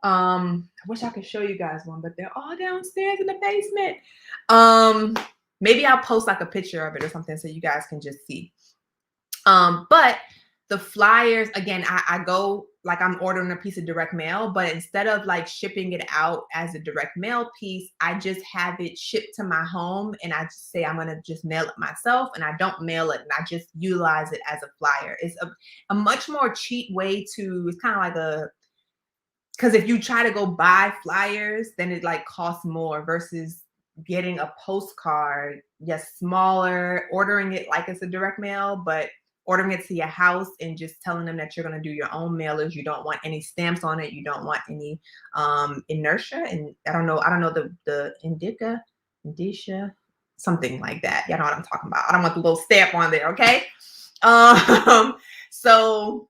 [SPEAKER 1] I wish I could show you guys one, but they're all downstairs in the basement. Maybe I'll post like a picture of it or something so you guys can just see. But the flyers, again, I go like I'm ordering a piece of direct mail, but instead of like shipping it out as a direct mail piece, I just have it shipped to my home, and I just say I'm going to just mail it myself, and I don't mail it, and I just utilize it as a flyer. It's a much more cheap way to, it's kind of like because if you try to go buy flyers, then it like costs more versus getting a postcard, yes, smaller, ordering it like it's a direct mail, but ordering it to your house and just telling them that you're going to do your own mailers. You don't want any stamps on it. You don't want any inertia. And I don't know the indicia, something like that. You know what I'm talking about. I don't want the little stamp on there. Okay. So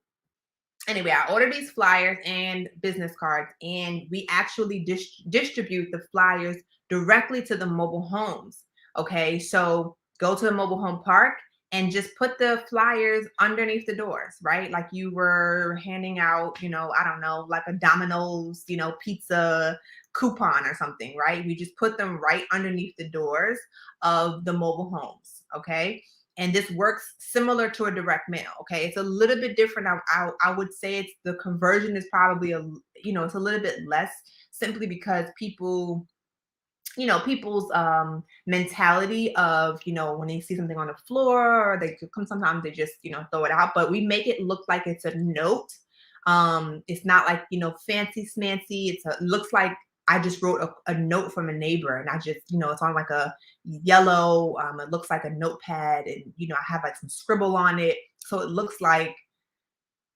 [SPEAKER 1] anyway, I order these flyers and business cards, and we actually distribute the flyers directly to the mobile homes. Okay, so go to the mobile home park and just put the flyers underneath the doors, right? Like you were handing out, I don't know, like a Domino's, pizza coupon or something, right? We just put them right underneath the doors of the mobile homes. Okay. And this works similar to a direct mail. Okay, it's a little bit different. I would say it's the conversion is probably it's a little bit less, simply because people's mentality of, when they see something on the floor, or they come, sometimes they just throw it out. But we make it look like it's a note. It's not like fancy smancy. It looks like I just wrote a note from a neighbor, and I just, it's on like a yellow, it looks like a notepad, and, I have like some scribble on it. So it looks like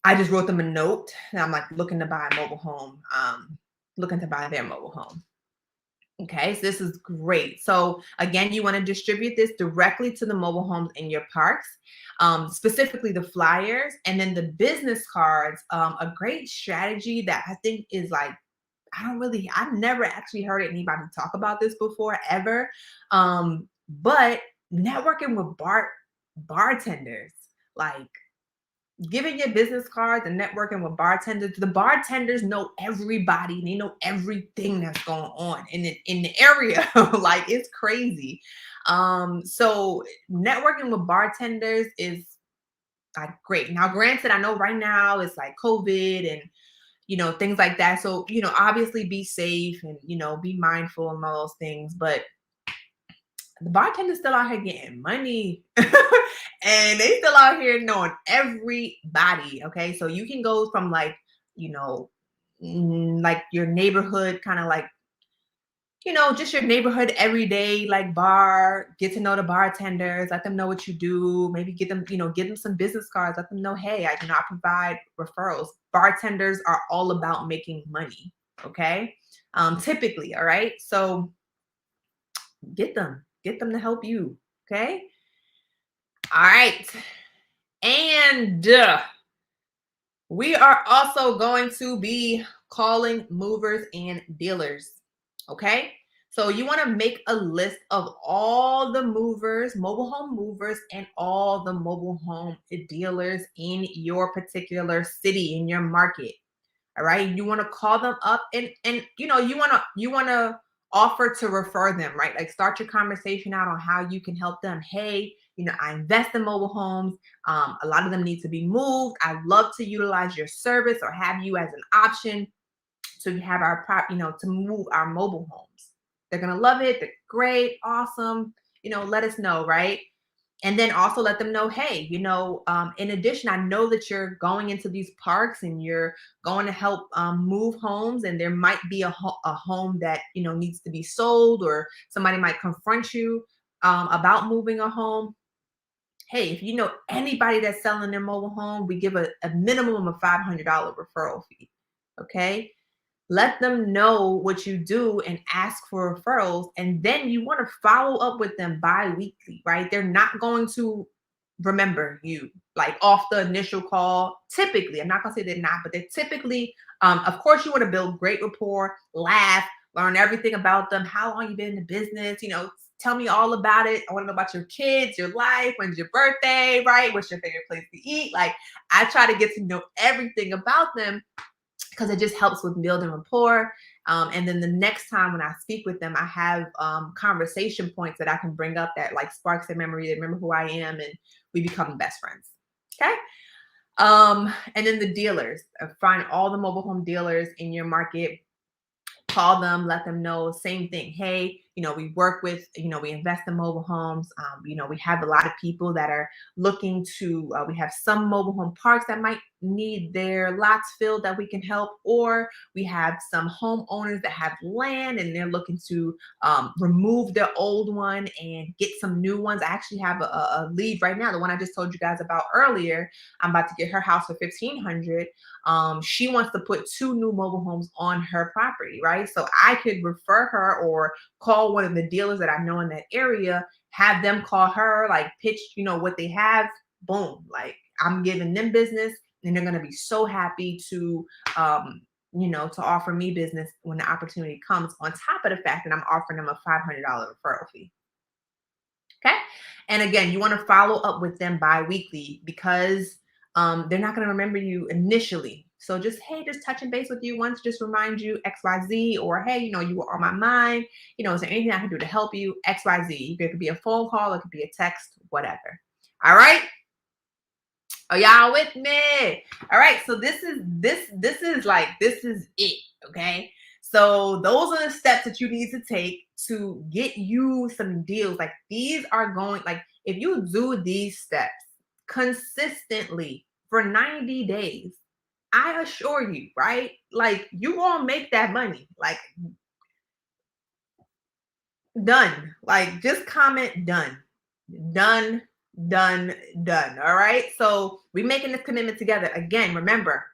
[SPEAKER 1] I just wrote them a note, and I'm like looking to buy a mobile home, looking to buy their mobile home. Okay, so this is great. So again, you want to distribute this directly to the mobile homes in your parks, specifically the flyers, and then the business cards. A great strategy that I think is like, I've never actually heard anybody talk about this before, ever. But networking with BART bartenders, like giving your business cards and networking with bartenders. The bartenders know everybody. They know everything that's going on in the area. Like it's crazy. So networking with bartenders is like great. Now, granted, I know right now it's like COVID and things like that. So, obviously be safe and be mindful and all those things. But the bartender's still out here getting money and they still out here knowing everybody. Okay. So you can go from like, you know, like your neighborhood, kind of like, just your neighborhood everyday like bar, get to know the bartenders, let them know what you do, maybe get them, give them some business cards, let them know, hey, I cannot provide referrals. Bartenders are all about making money. Okay. Typically, all right. So get them to help you. Okay. All right. And we are also going to be calling movers and dealers. Okay. So you want to make a list of all the movers, mobile home movers, and all the mobile home dealers in your particular city, in your market. All right. You want to call them up and you want to offer to refer them, right? Like start your conversation out on how you can help them. Hey, I invest in mobile homes. A lot of them need to be moved. I'd love to utilize your service or have you as an option to have our to move our mobile homes. They're gonna love it. They're great, awesome. Let us know, right? And then also let them know, hey, in addition, I know that you're going into these parks and you're going to help move homes, and there might be a home that needs to be sold, or somebody might confront you about moving a home. Hey, if you know anybody that's selling their mobile home, we give a minimum of $500 referral fee. Okay. Let them know what you do and ask for referrals. And then you want to follow up with them bi-weekly, right? They're not going to remember you like off the initial call. Typically, I'm not going to say they're not, but they're typically, of course, you want to build great rapport, laugh, learn everything about them. How long you been in the business? Tell me all about it. I want to know about your kids, your life, when's your birthday, right? What's your favorite place to eat? Like, I try to get to know everything about them because it just helps with building rapport. And then the next time when I speak with them, I have conversation points that I can bring up that like sparks their memory. They remember who I am, and we become best friends. Okay. And then the dealers, find all the mobile home dealers in your market, call them, let them know, same thing. Hey, we work with, we invest in mobile homes. We have a lot of people that are looking to, we have some mobile home parks that might need their lots filled that we can help, or we have some homeowners that have land and they're looking to remove their old one and get some new ones. I actually have a lead right now, the one I just told you guys about earlier. I'm about to get her house for 1,500. She wants to put 2 new mobile homes on her property, right? So I could refer her or call one of the dealers that I know in that area, have them call her, like pitch, what they have. Boom. Like I'm giving them business, and they're going to be so happy to, to offer me business when the opportunity comes, on top of the fact that I'm offering them a $500 referral fee. Okay. And again, you want to follow up with them bi-weekly because they're not going to remember you initially. So just, hey, just touching base with you once, just remind you XYZ, or hey, you were on my mind. Is there anything I can do to help you? XYZ. It could be a phone call, it could be a text, whatever. All right. Are y'all with me? All right. So this is it. Okay. So those are the steps that you need to take to get you some deals. Like these are going, like if you do these steps consistently for 90 days, I assure you, right? Like you gonna make that money. Like done. Like just comment done. Done, done, done. All right. So we're making this commitment together. Again, remember,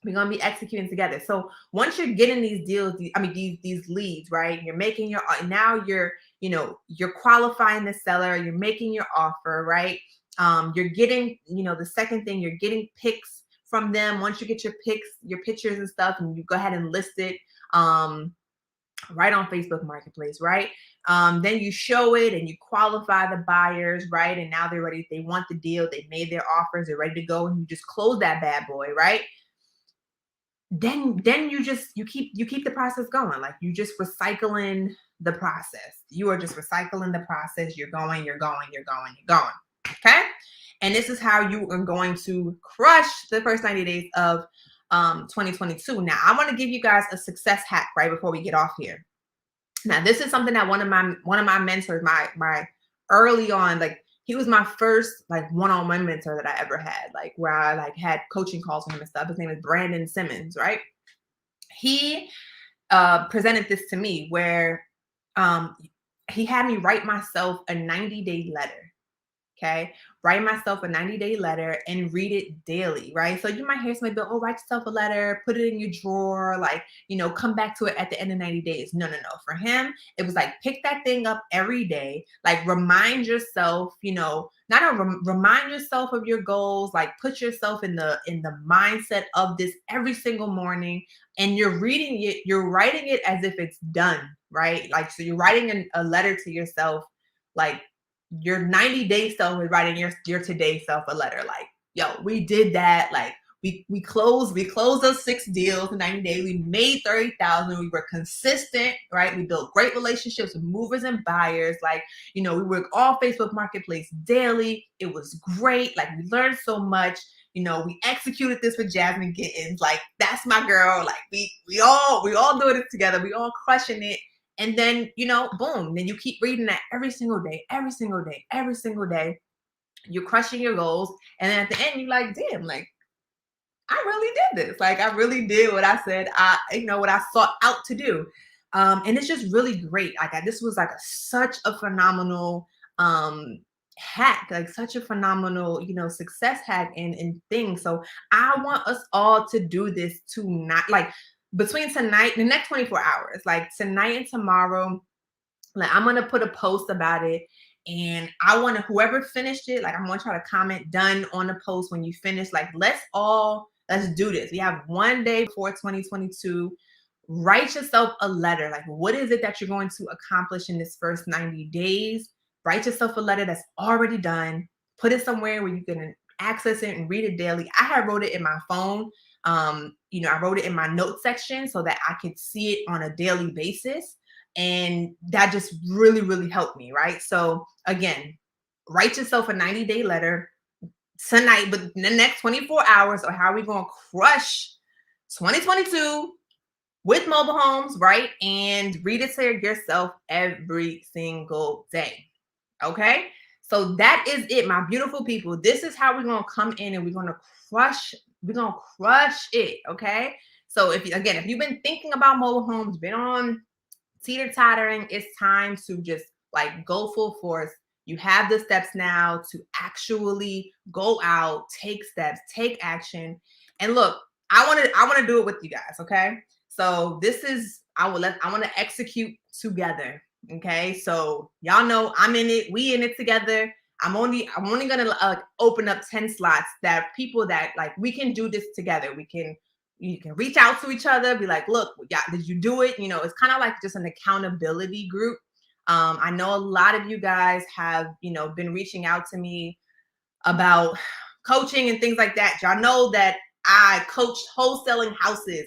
[SPEAKER 1] we're gonna be executing together. So once you're getting these deals, these leads, right? You're making your now you're qualifying the seller, you're making your offer, right? You're getting, the second thing, you're getting pics from them. Once you get your pics, your pictures and stuff, and you go ahead and list it right on Facebook Marketplace, right? Then you show it and you qualify the buyers, right? And now they're ready. They want the deal. They made their offers. They're ready to go, and you just close that bad boy, right? Then you keep the process going. Like, you just recycling the process. You are just recycling the process. You're going, you're going, you're going, you're going. Okay. And this is how you are going to crush the first 90 days of 2022. Now, I want to give you guys a success hack right before we get off here. Now, this is something that one of my mentors, my early on, like, he was my first like one-on-one mentor that I ever had, like, where I like had coaching calls with him and stuff. His name is Brandon Simmons, right? He presented this to me where um, he had me write myself a 90-day letter. Okay. Write myself a 90-day letter and read it daily. Right. So you might hear somebody go, oh, write yourself a letter, put it in your drawer, like, come back to it at the end of 90 days. No, no, no. For him, it was like, pick that thing up every day. Like, remind yourself, remind yourself of your goals, like, put yourself in the mindset of this every single morning. And you're reading it, you're writing it as if it's done. Right. Like, so you're writing a letter to yourself, like, your 90-day self is writing your today self a letter. Like, yo, we did that. Like, we closed those 6 deals in 90 days. We made 30,000. We were consistent, right? We built great relationships with movers and buyers. Like, we work all Facebook Marketplace daily. It was great. Like, we learned so much. We executed this with Jasmine Gittens. Like, that's my girl. Like, we all doing it together. We all crushing it. And then, boom, then you keep reading that every single day, every single day, every single day. You're crushing your goals. And then at the end, you're like, damn, like, I really did this. Like, I really did what I said, what I sought out to do. And it's just really great. Like, this was like such a phenomenal hack, like such a phenomenal, success hack and thing. So I want us all to do this tonight, like, between tonight, the next 24 hours, like tonight and tomorrow. Like, I'm going to put a post about it. And I want to, whoever finished it, like, I'm going to try to comment done on the post when you finish. Like, let's do this. We have one day before 2022. Write yourself a letter. Like, what is it that you're going to accomplish in this first 90 days? Write yourself a letter that's already done. Put it somewhere where you can access it and read it daily. I had wrote it in my phone. I wrote it in my notes section so that I could see it on a daily basis. And that just really, really helped me, right? So again, write yourself a 90-day letter tonight, but in the next 24 hours, or how are we going to crush 2022 with mobile homes, right? And read it to yourself every single day. Okay? So that is it, my beautiful people. This is how we're going to come in and we're going to crush it. Okay? So if you've been thinking about mobile homes, been on teeter-tottering, it's time to just like go full force. You have the steps now to actually go out, take steps, take action. And look, I want to do it with you guys, okay? So I want to execute together, okay? So y'all know I'm in it, we in it together. I'm only gonna open up 10 slots that people that like we can do this together. You can reach out to each other, be like, look, yeah, did you do it? It's kind of like just an accountability group. I know a lot of you guys have, been reaching out to me about coaching and things like that. Y'all know that I coached wholesaling houses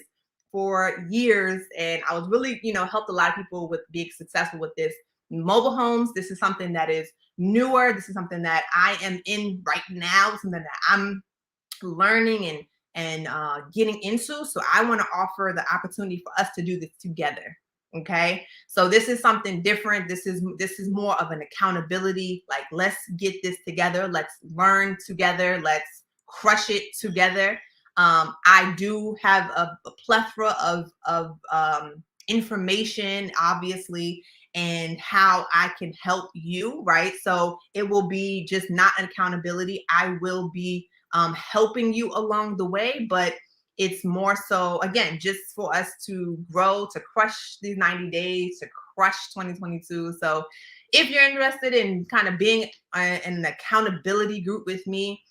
[SPEAKER 1] for years, and I was really, helped a lot of people with being successful with this. Mobile homes, this is something that is newer. This is something that I am in right now, something that I'm learning and getting into. So I want to offer the opportunity for us to do this together. Okay. So this is something different. This is more of an accountability. Like, let's get this together. Let's learn together. Let's crush it together. I do have a plethora of information, obviously, and how I can help you, right? So it will be just not an accountability. I will be helping you along the way, but it's more so, again, just for us to grow, to crush these 90 days, to crush 2022. So if you're interested in kind of being in an accountability group with me,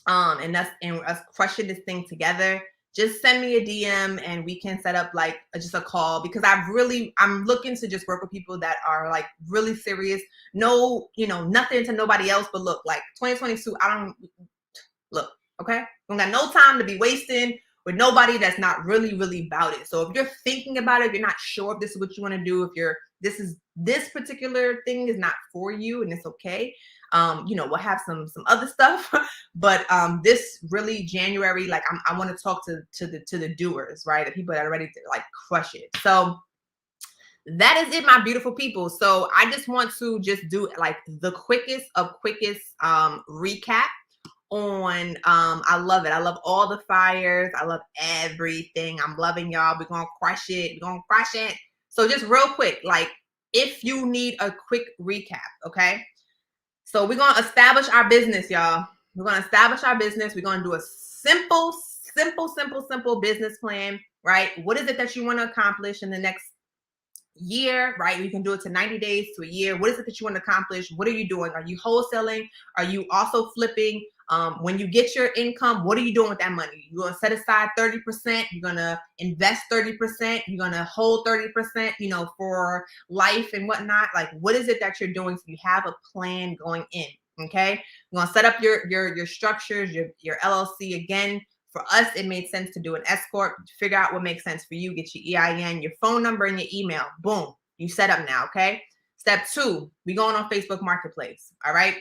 [SPEAKER 1] and us crushing this thing together, just send me a DM and we can set up like just a call, because I'm looking to just work with people that are like really serious. No, nothing to nobody else, but look, like 2022, look, okay? We don't got no time to be wasting with nobody that's not really, really about it. So if you're thinking about it, if you're not sure if this is what you want to do, this particular thing is not for you, and it's okay. We'll have some other stuff, but this really January, like I want to talk to the doers, right? The people that are ready to like crush it. So that is it, my beautiful people. So I just want to just do like the quickest recap on I love it. I love all the fires. I love everything. I'm loving y'all. We're gonna crush it. So just real quick, like if you need a quick recap, okay? So we're gonna establish our business, y'all. We're gonna establish our business. We're gonna do a simple business plan, right? What is it that you want to accomplish in the next year, right? You can do it to 90 days to a year. What is it that you want to accomplish? What are you doing? Are you wholesaling? Are you also flipping? When you get your income, what are you doing with that money? You're going to set aside 30%. You're going to invest 30%. You're going to hold 30%, for life and whatnot. Like, what is it that you're doing so you have a plan going in? Okay. You're going to set up your structures, your LLC. Again, for us, it made sense to do an S corp. Figure out what makes sense for you. Get your EIN, your phone number, and your email. Boom. You set up now, okay? Step 2, we going on Facebook Marketplace, all right?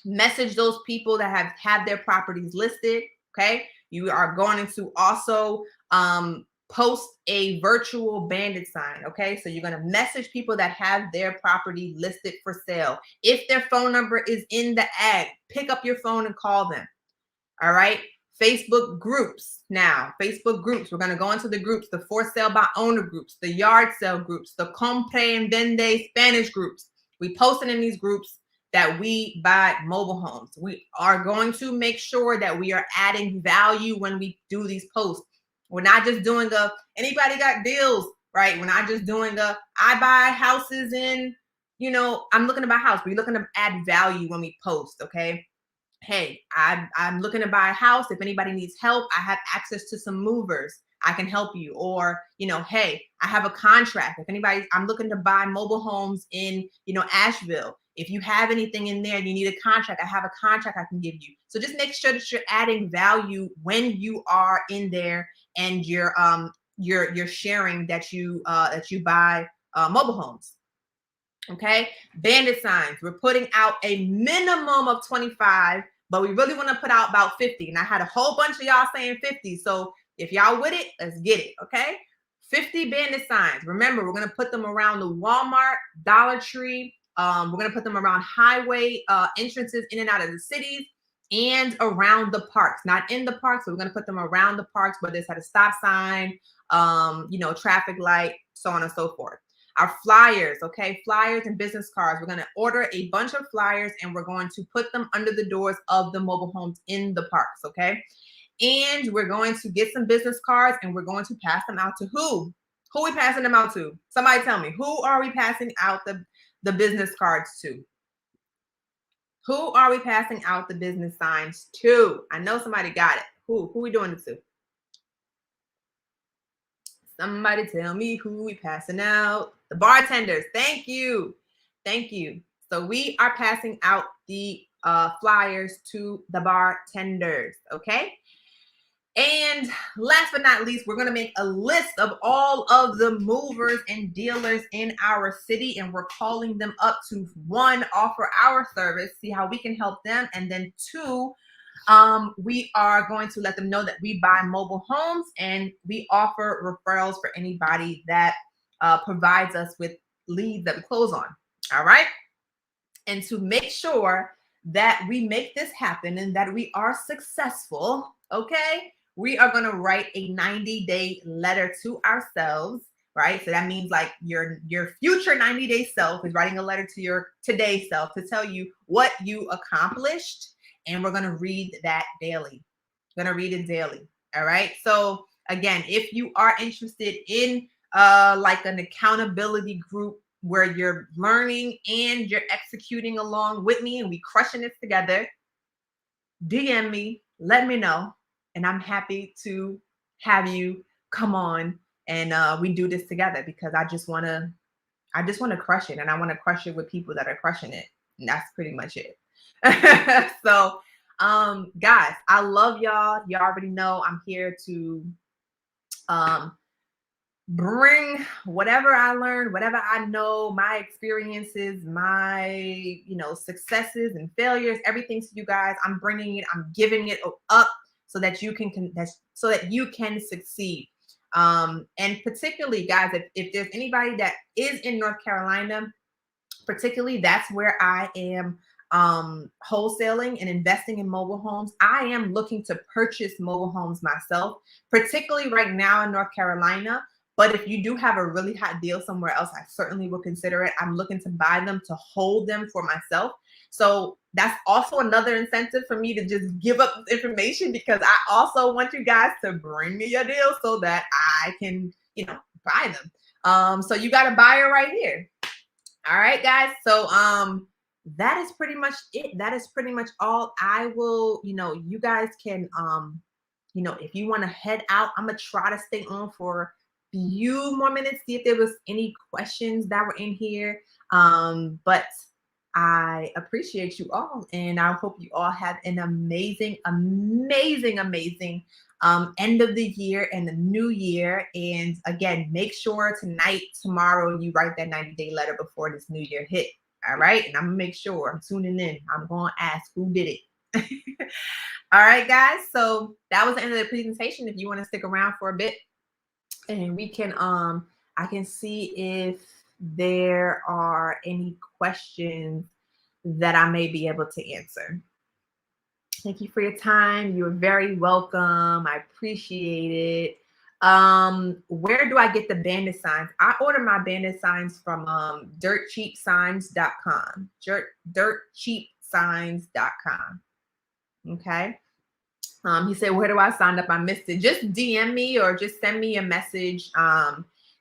[SPEAKER 1] Message those people that have had their properties listed, okay? You are going to also post a virtual bandit sign, okay? So you're going to message people that have their property listed for sale. If their phone number is in the ad, pick up your phone and call them, all right? Facebook groups. Now, Facebook groups. We're going to go into the groups, the for sale by owner groups, the yard sale groups, the compre and vende Spanish groups. We posted in these groups that we buy mobile homes. We are going to make sure that we are adding value when we do these posts. We're not just doing anybody got deals, right? We're not just doing I buy houses in, I'm looking to buy a house. We're looking to add value when we post, okay? Hey, I'm looking to buy a house. If anybody needs help, I have access to some movers. I can help you. Or, hey, I have a contract. If I'm looking to buy mobile homes in, Asheville. If you have anything in there and you need a contract, I have a contract I can give you. So just make sure that you're adding value when you are in there and you're sharing that you buy mobile homes. Okay, bandit signs. We're putting out a minimum of 25, but we really want to put out about 50. And I had a whole bunch of y'all saying 50. So if y'all with it, let's get it. Okay, 50 bandit signs. Remember, we're going to put them around the Walmart, Dollar Tree. We're going to put them around highway entrances in and out of the cities and around the parks. Not in the parks, but we're going to put them around the parks, whether it's at a stop sign, traffic light, so on and so forth. Our flyers, okay, flyers and business cards. We're going to order a bunch of flyers and we're going to put them under the doors of the mobile homes in the parks, okay? And we're going to get some business cards and we're going to pass them out to who? Who are we passing them out to? Somebody tell me, who are we passing out the business cards to? Who are we passing out the business signs to? I know somebody got it. Who are we doing it to? Somebody tell me who we passing out. The bartenders. Thank you. So we are passing out the flyers to the bartenders. Okay. And last but not least, we're going to make a list of all of the movers and dealers in our city. And we're calling them up to 1, offer our service, see how we can help them. And then 2, we are going to let them know that we buy mobile homes and we offer referrals for anybody that provides us with leads that we close on. All right. And to make sure that we make this happen and that we are successful, okay, we are going to write a 90-day letter to ourselves, right? So that means like your future 90-day self is writing a letter to your today self to tell you what you accomplished. And we're going to read that daily. We're going to read it daily. All right. So again, if you are interested in like an accountability group where you're learning and you're executing along with me and we crushing this together, DM me, let me know. And I'm happy to have you come on and we do this together, because I just want to crush it, and I want to crush it with people that are crushing it. And that's pretty much it. So, guys, I love y'all. You already know I'm here to um, bring whatever I learned, whatever I know, my experiences, my, successes and failures, everything to you guys. I'm bringing it, I'm giving it up so that you so that you can succeed. And particularly, guys, if there's anybody that is in North Carolina, particularly, that's where I am wholesaling and investing in mobile homes. I am looking to purchase mobile homes myself, particularly right now in North Carolina. But if you do have a really hot deal somewhere else, I certainly will consider it. I'm looking to buy them, to hold them for myself. So that's also another incentive for me to just give up this information, because I also want you guys to bring me your deal so that I can, buy them. So you got a buyer right here. All right, guys. So that is pretty much it. That is pretty much all. I will, you guys can if you want to head out, I'm gonna try to stay on for a few more minutes, see if there was any questions that were in here. But I appreciate you all, and I hope you all have an amazing, amazing, amazing end of the year and the new year. And again, make sure tonight, tomorrow, you write that 90-day letter before this new year hit. All right. And I'm gonna make sure I'm tuning in. I'm gonna ask who did it. All right, guys. So that was the end of the presentation. If you want to stick around for a bit, and we can I can see if there are any questions that I may be able to answer. Thank you for your time. You're very welcome. I appreciate it. Where do I get the Bandit signs? I order my Bandit signs from dirtcheapsigns.com. Dirtcheapsigns.com. Okay. He said, where do I sign up? I missed it. Just DM me or just send me a message.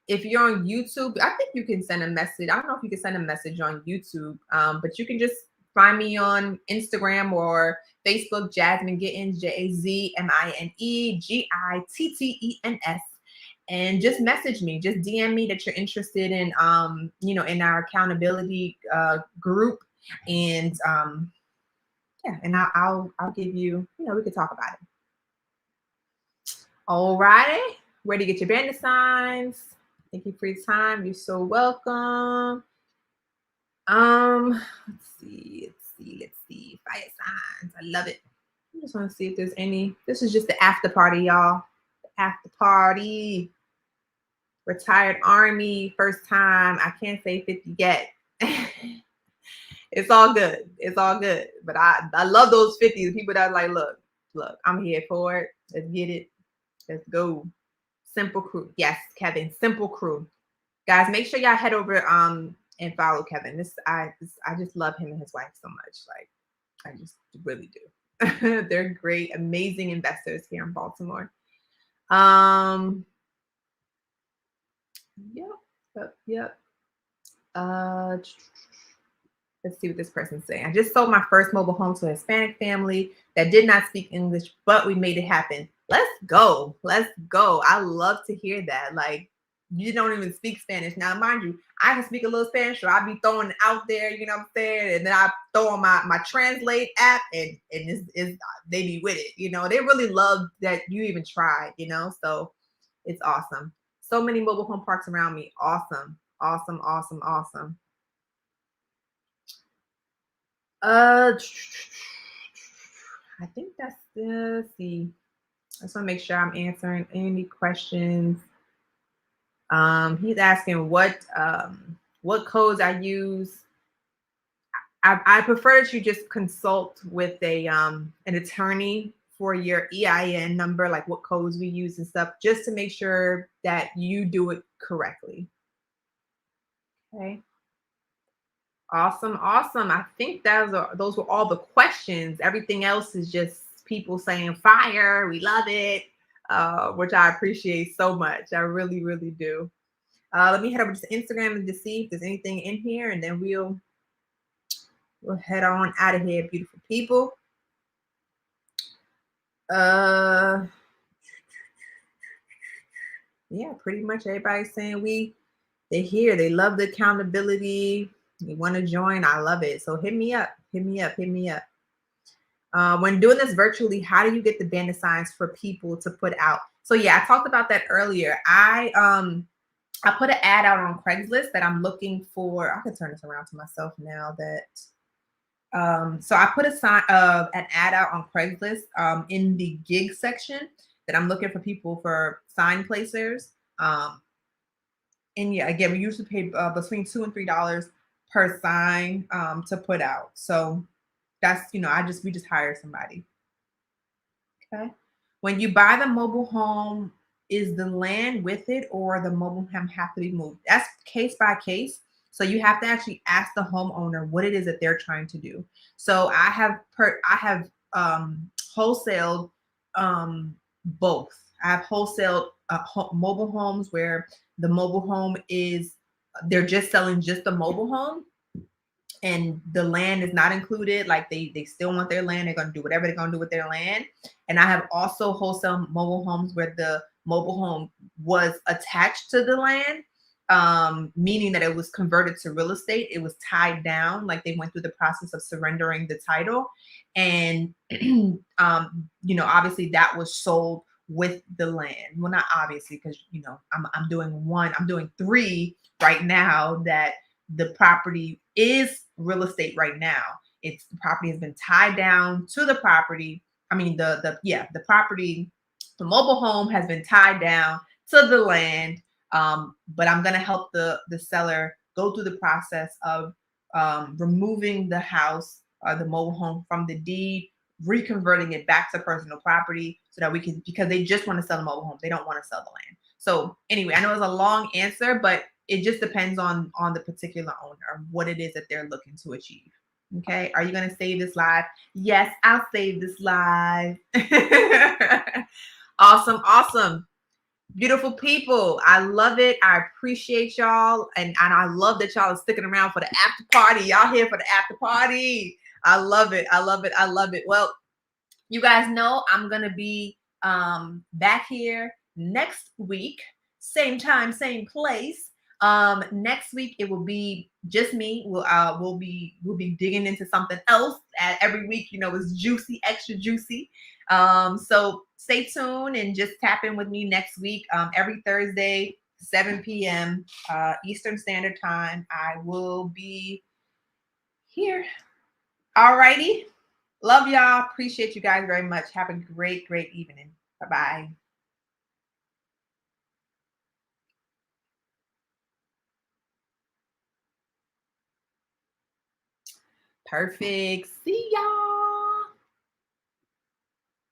[SPEAKER 1] If you're on YouTube, I think you can send a message. I don't know if you can send a message on YouTube, but you can just find me on Instagram or Facebook, Jasmine Gittens, JazmineGittens, and just message me. Just DM me that you're interested in, in our accountability group, and yeah, and I'll give you, we could talk about it. All righty, where to get your Bandit signs? Thank you for your time. You're so welcome. Let's see. Fire signs. I love it. I just want to see if there's any. This is just the after party, y'all. The after party. Retired Army, first time. I can't say 50 yet. It's all good. It's all good. But I love those 50s. People that are like, look, I'm here for it. Let's get it. Let's go. Simple Crew. Yes, Kevin. Simple Crew. Guys, make sure y'all head over and follow Kevin. I just love him and his wife so much. Like, I just really do. They're great, amazing investors here in Baltimore. Yep. Let's see what this person's saying. I just sold my first mobile home to a Hispanic family that did not speak English, but we made it happen. Let's go. Let's go. I love to hear that. Like, you don't even speak Spanish. Now, mind you, I can speak a little Spanish, so I'll be throwing it out there, you know what I'm saying? And then I throw on my Translate app, and they be with it. They really love that you even tried, so it's awesome. So many mobile home parks around me. Awesome. Awesome. I think that's let's see. I just want to make sure I'm answering any questions. He's asking what codes I use. I prefer that you just consult with an attorney for your EIN number, like what codes we use and stuff, just to make sure that you do it correctly. Okay. Awesome. I think those were all the questions. Everything else is just people saying fire. We love it, which I appreciate so much. I really, really do. Let me head over to Instagram and just see if there's anything in here, and then we'll head on out of here, beautiful people. Yeah, pretty much everybody's saying they're here. They love the accountability. They want to join. I love it. So hit me up. Hit me up. Hit me up. When doing this virtually, how do you get the bandit signs for people to put out? So yeah, I talked about that earlier. I put an ad out on Craigslist that I'm looking for. I can turn this around to myself now that so I put a sign an ad out on Craigslist in the gig section that I'm looking for people for sign placers. Um, and yeah, again, we usually pay between $2 and $3 per sign to put out. So that's we just hire somebody. Okay. When you buy the mobile home, is the land with it or the mobile home have to be moved? That's case by case. So you have to actually ask the homeowner what it is that they're trying to do. So I have wholesaled both. I have wholesaled mobile homes where the mobile home is they're just selling just the mobile home and the land is not included. Like they still want their land. They're gonna do whatever they're gonna do with their land. And I have also wholesale mobile homes where the mobile home was attached to the land, meaning that it was converted to real estate. It was tied down, like they went through the process of surrendering the title, and obviously that was sold with the land. Well, not obviously, because I'm doing one. I'm doing three right now that the property is real estate right now. It's the property has been tied down to the property. I mean the property, the mobile home has been tied down to the land. But I'm gonna help the seller go through the process of removing the house, the mobile home from the deed, reconverting it back to personal property so that we can, because they just want to sell the mobile home. They don't want to sell the land. So anyway, I know it's a long answer, but it just depends on the particular owner, what it is that they're looking to achieve. Okay, are you going to save this live? Yes, I'll save this live. Awesome, awesome. Beautiful people. I love it. I appreciate y'all. And I love that y'all are sticking around for the after party. Y'all here for the after party. I love it. I love it. I love it. Well, you guys know I'm gonna be back here next week, same time, same place. Next week it will be just me. We'll be digging into something else. Every week, is juicy, extra juicy. So stay tuned and just tap in with me next week. Every Thursday, 7 p.m. Eastern Standard Time. I will be here. Alrighty. Love y'all. Appreciate you guys very much. Have a great, great evening. Bye bye. Perfect. See y'all.